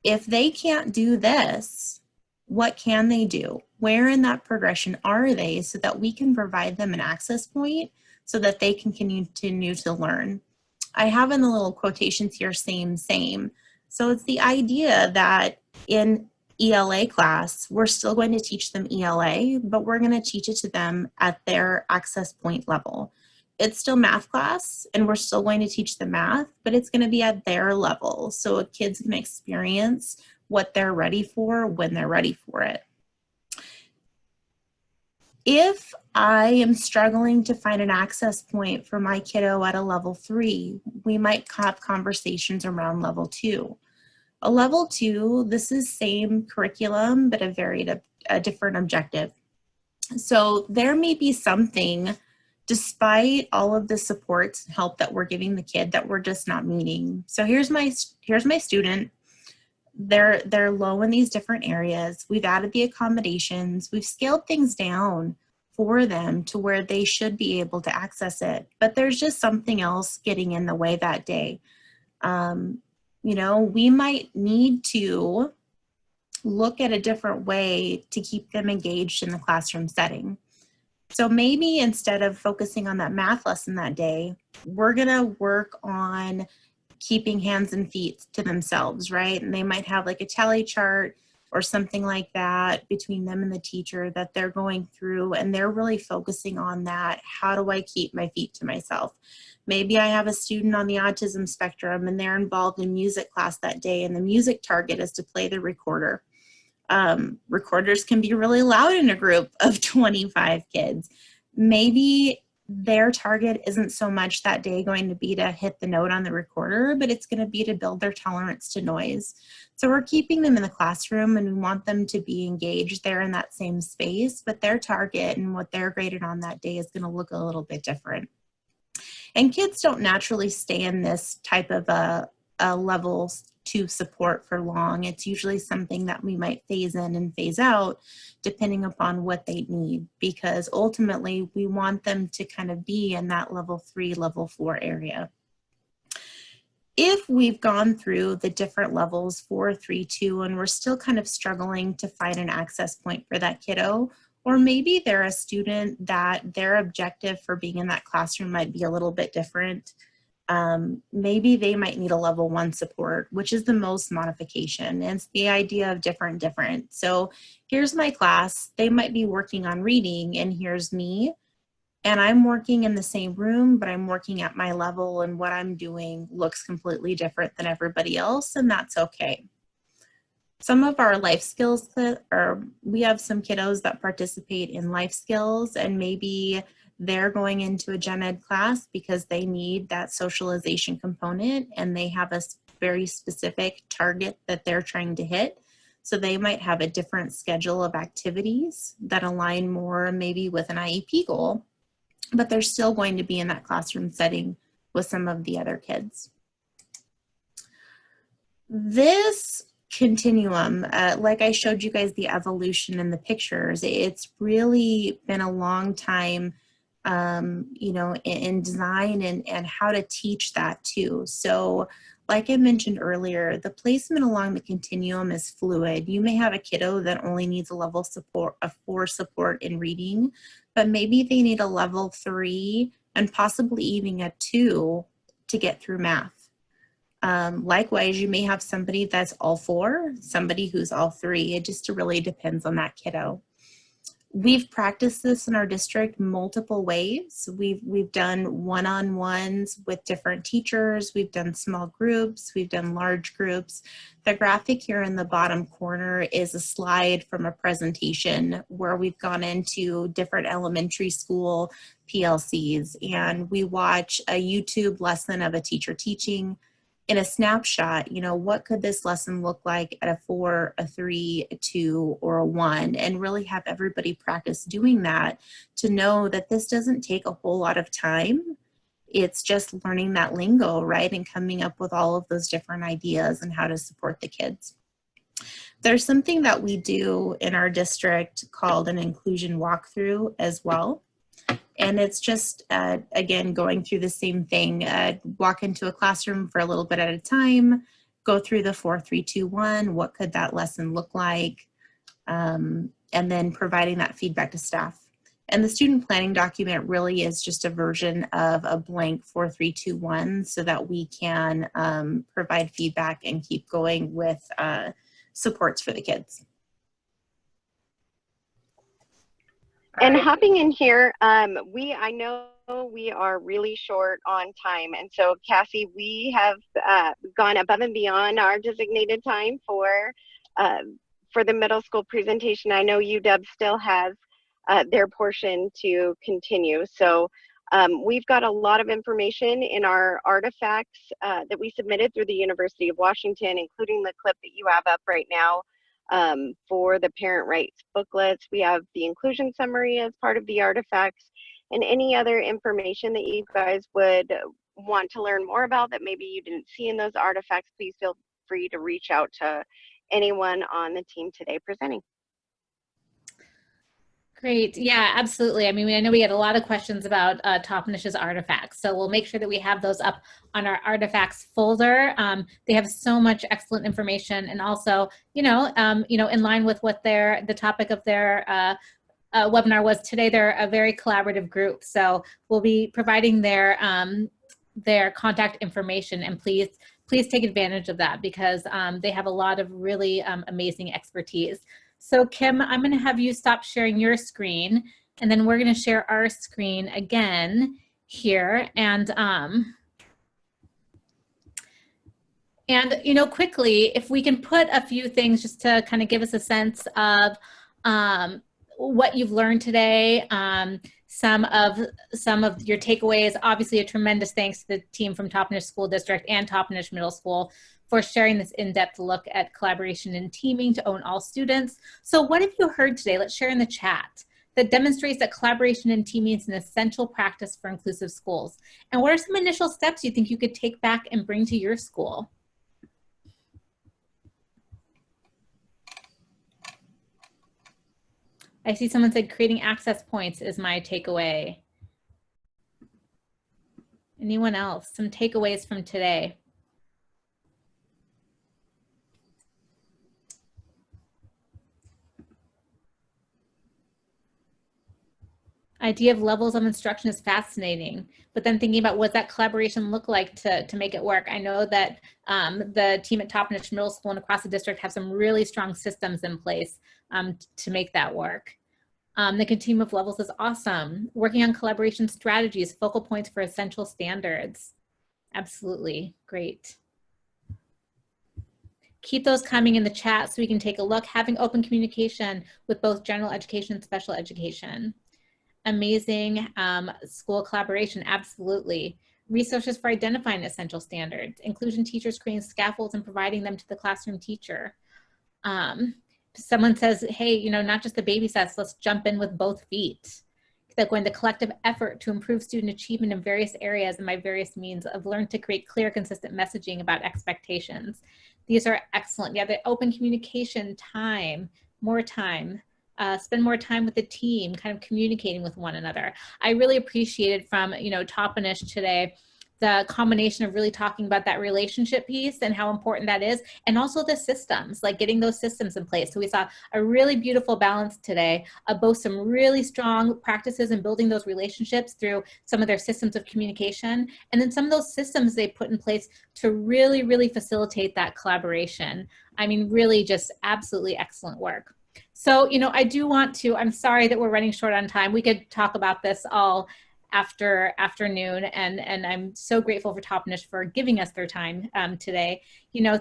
If they can't do this, what can they do? Where in that progression are they so that we can provide them an access point so that they can continue to learn? I have in the little quotations here, same. So it's the idea that in ELA class, we're still going to teach them ELA, but we're going to teach it to them at their access point level. It's still math class, and we're still going to teach them math, but it's going to be at their level. So a kid's going to experience what they're ready for when they're ready for it. If I am struggling to find an access point for my kiddo at a level 3, we might have conversations around level 2. A level 2, this is same curriculum, but a different objective. So there may be something, despite all of the supports and help that we're giving the kid, that we're just not meeting. So here's my student. They're low in these different areas. We've added the accommodations. We've scaled things down for them to where they should be able to access it. But there's just something else getting in the way that day. We might need to look at a different way to keep them engaged in the classroom setting. So maybe instead of focusing on that math lesson that day, we're going to work on keeping hands and feet to themselves, right? And they might have like a tally chart or something like that between them and the teacher that they're going through, and they're really focusing on that. How do I keep my feet to myself? Maybe I have a student on the autism spectrum and they're involved in music class that day, and the music target is to play the recorder. Recorders can be really loud in a group of 25 kids. Maybe their target isn't so much that day going to be to hit the note on the recorder, but it's going to be to build their tolerance to noise. So we're keeping them in the classroom and we want them to be engaged there in that same space, but their target and what they're graded on that day is going to look a little bit different. And kids don't naturally stay in this type of a level 2 support for long. It's usually something that we might phase in and phase out depending upon what they need, because ultimately we want them to kind of be in that level 3, level 4 area. If we've gone through the different levels 4, 3, 2, and we're still kind of struggling to find an access point for that kiddo, or maybe they're a student that their objective for being in that classroom might be a little bit different. Maybe they might need a level 1 support, which is the most modification. And it's the idea of different. So here's my class. They might be working on reading, and here's me. And I'm working in the same room, but I'm working at my level, and what I'm doing looks completely different than everybody else, and that's okay. Some of our life skills, we have some kiddos that participate in life skills, and maybe they're going into a gen ed class because they need that socialization component and they have a very specific target that they're trying to hit. So they might have a different schedule of activities that align more maybe with an IEP goal. but they're still going to be in that classroom setting with some of the other kids. This continuum, like I showed you guys the evolution in the pictures, it's really been a long time, you know, in design and how to teach that too. So like I mentioned earlier, the placement along the continuum is fluid. You may have a kiddo that only needs a level support, a 4 support in reading, but maybe they need a level 3 and possibly even a 2 to get through math. Likewise, you may have somebody that's all 4, somebody who's all 3. It just really depends on that kiddo. We've practiced this in our district multiple ways. We've done one-on-ones with different teachers. We've done small groups. We've done large groups. The graphic here in the bottom corner is a slide from a presentation where we've gone into different elementary school PLCs, and we watch a YouTube lesson of a teacher teaching. In a snapshot, you know, what could this lesson look like at a 4, a 3, a 2, or a 1, and really have everybody practice doing that to know that this doesn't take a whole lot of time. It's just learning that lingo, right, and coming up with all of those different ideas and how to support the kids. There's something that we do in our district called an inclusion walkthrough as well. And it's just, again, going through the same thing, walk into a classroom for a little bit at a time, go through the 4, 3, 2, 1, what could that lesson look like, and then providing that feedback to staff. And the student planning document really is just a version of a blank 4, 3, 2, 1 so that we can provide feedback and keep going with supports for the kids. And hopping in here, I know we are really short on time. And so, Cassie, we have gone above and beyond our designated time for the middle school presentation. I know UW still has their portion to continue. So we've got a lot of information in our artifacts that we submitted through the University of Washington, including the clip that you have up right now. For the parent rights booklets, we have the inclusion summary as part of the artifacts, and any other information that you guys would want to learn more about that maybe you didn't see in those artifacts, please feel free to reach out to anyone on the team today presenting. Great. Yeah, absolutely. I mean, I know we had a lot of questions about Toppenish's artifacts, so we'll make sure that we have those up on our artifacts folder. They have so much excellent information, and also, in line with what the topic of their webinar was today, they're a very collaborative group. So we'll be providing their contact information, and please take advantage of that because they have a lot of really amazing expertise. So Kim, I'm going to have you stop sharing your screen, and then we're going to share our screen again here. And quickly, if we can put a few things just to kind of give us a sense of what you've learned today, some of your takeaways. Obviously, a tremendous thanks to the team from Toppenish School District and Toppenish Middle School for sharing this in-depth look at collaboration and teaming to own all students. So what have you heard today? Let's share in the chat that demonstrates that collaboration and teaming is an essential practice for inclusive schools. And what are some initial steps you think you could take back and bring to your school? I see someone said creating access points is my takeaway. Anyone else? Some takeaways from today. Idea of levels of instruction is fascinating, but then thinking about what that collaboration look like to make it work. I know that the team at Toppenish Middle School and across the district have some really strong systems in place to make that work. The continuum of levels is awesome. Working on collaboration strategies, focal points for essential standards. Absolutely, great. Keep those coming in the chat so we can take a look. Having open communication with both general education and special education. Amazing school collaboration, absolutely. Resources for identifying essential standards. Inclusion teachers creating scaffolds and providing them to the classroom teacher. Someone says, hey, not just the baby steps, let's jump in with both feet. that going the collective effort to improve student achievement in various areas and by various means of learn to create clear, consistent messaging about expectations. These are excellent. Yeah, the open communication time, more time. Spend more time with the team, kind of communicating with one another. I really appreciated from, Toppenish today, the combination of really talking about that relationship piece and how important that is, and also the systems, like getting those systems in place. So we saw a really beautiful balance today of both some really strong practices in building those relationships through some of their systems of communication, and then some of those systems they put in place to really, really facilitate that collaboration. I mean, really just absolutely excellent work. So, I do want to, I'm sorry that we're running short on time. We could talk about this all afternoon, and I'm so grateful for Toppenish for giving us their time today.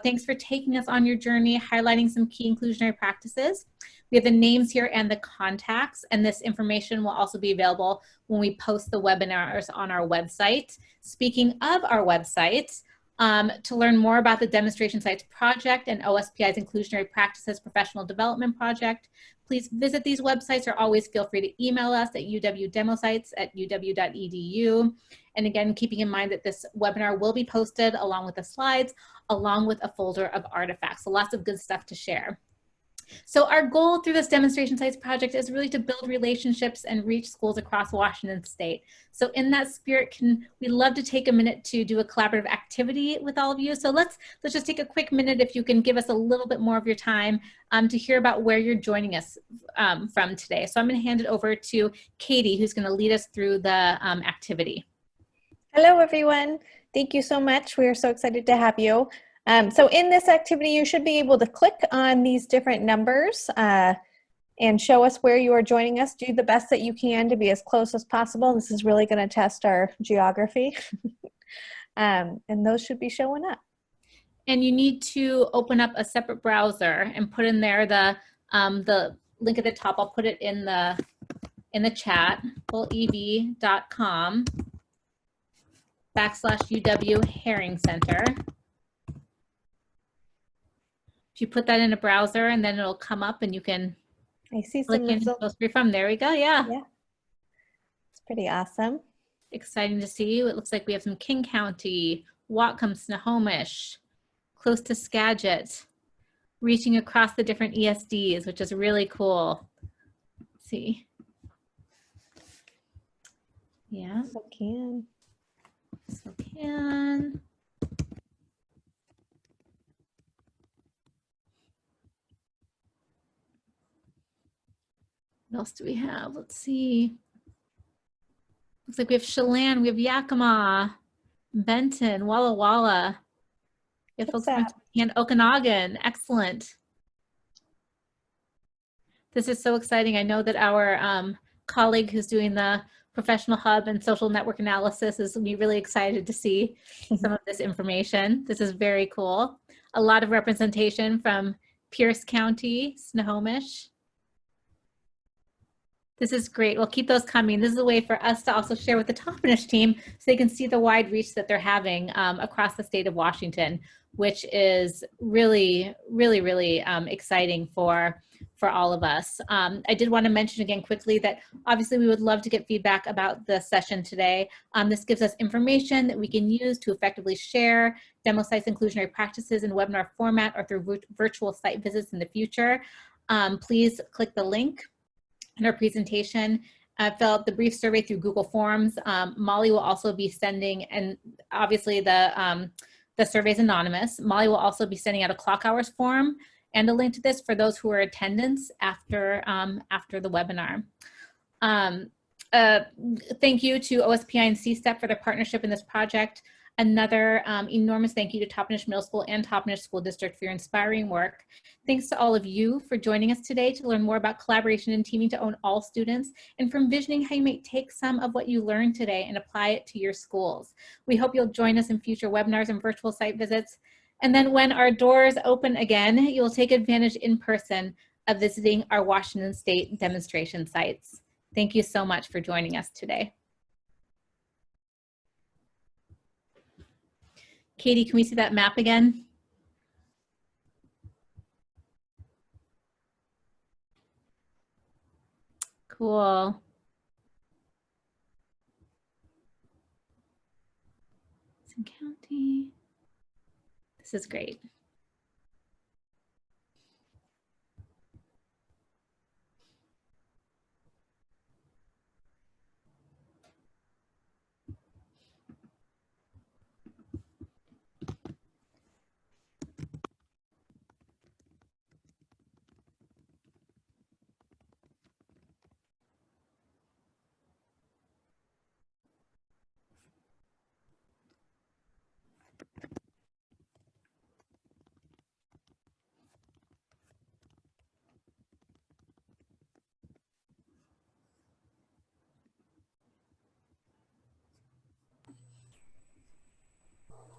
Thanks for taking us on your journey, highlighting some key inclusionary practices. We have the names here and the contacts, and this information will also be available when we post the webinars on our website. Speaking of our website, to learn more about the Demonstration Sites Project and OSPI's Inclusionary Practices Professional Development Project, please visit these websites, or always feel free to email us at uwdemosites@uw.edu. And again, keeping in mind that this webinar will be posted along with the slides, along with a folder of artifacts. So lots of good stuff to share. So our goal through this Demonstration Sites Project is really to build relationships and reach schools across Washington State. So in that spirit, we'd love to take a minute to do a collaborative activity with all of you. So let's just take a quick minute, if you can give us a little bit more of your time to hear about where you're joining us from today. So I'm going to hand it over to Katie, who's going to lead us through the activity. Hello, everyone. Thank you so much. We are so excited to have you. So in this activity, you should be able to click on these different numbers and show us where you are joining us. Do the best that you can to be as close as possible. This is really going to test our geography. And those should be showing up. And you need to open up a separate browser and put in there the link at the top. I'll put it in the chat, full-ev.com/UW Herring Center. If you put that in a browser, and then it'll come up and you can I see click some in results. and go straight from. There we go. Yeah. It's pretty awesome. Exciting to see you. It looks like we have some King County, Whatcom, Snohomish, close to Skagit, reaching across the different ESDs, which is really cool. Let's see. Yeah. Spokane. Spokane. What else do we have? Let's see. Looks like we have Chelan, we have Yakima, Benton, Walla Walla. We have folks and Okanagan. Excellent. This is so exciting. I know that our colleague who's doing the professional hub and social network analysis is going to be really excited to see some of this information. This is very cool. A lot of representation from Pierce County, Snohomish. This is great. We'll keep those coming. This is a way for us to also share with the Toppenish team so they can see the wide reach that they're having across the state of Washington, which is really, really, really exciting for all of us. I did want to mention again quickly that obviously we would love to get feedback about the session today. This gives us information that we can use to effectively share demo sites inclusionary practices in webinar format or through virtual site visits in the future. Please click the link in our presentation, fill out the brief survey through Google Forms. Molly will also be sending, and obviously the survey is anonymous. Molly will also be sending out a clock hours form and a link to this for those who are attendance after the webinar. Thank you to OSPI and CSTEP for their partnership in this project. Another enormous thank you to Toppenish Middle School and Toppenish School District for your inspiring work. Thanks to all of you for joining us today to learn more about collaboration and teaming to own all students, and for envisioning how you may take some of what you learned today and apply it to your schools. We hope you'll join us in future webinars and virtual site visits. And then when our doors open again, you'll take advantage in person of visiting our Washington State demonstration sites. Thank you so much for joining us today. Katie, can we see that map again? Cool. Jackson County. This is great.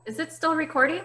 Is it still recording?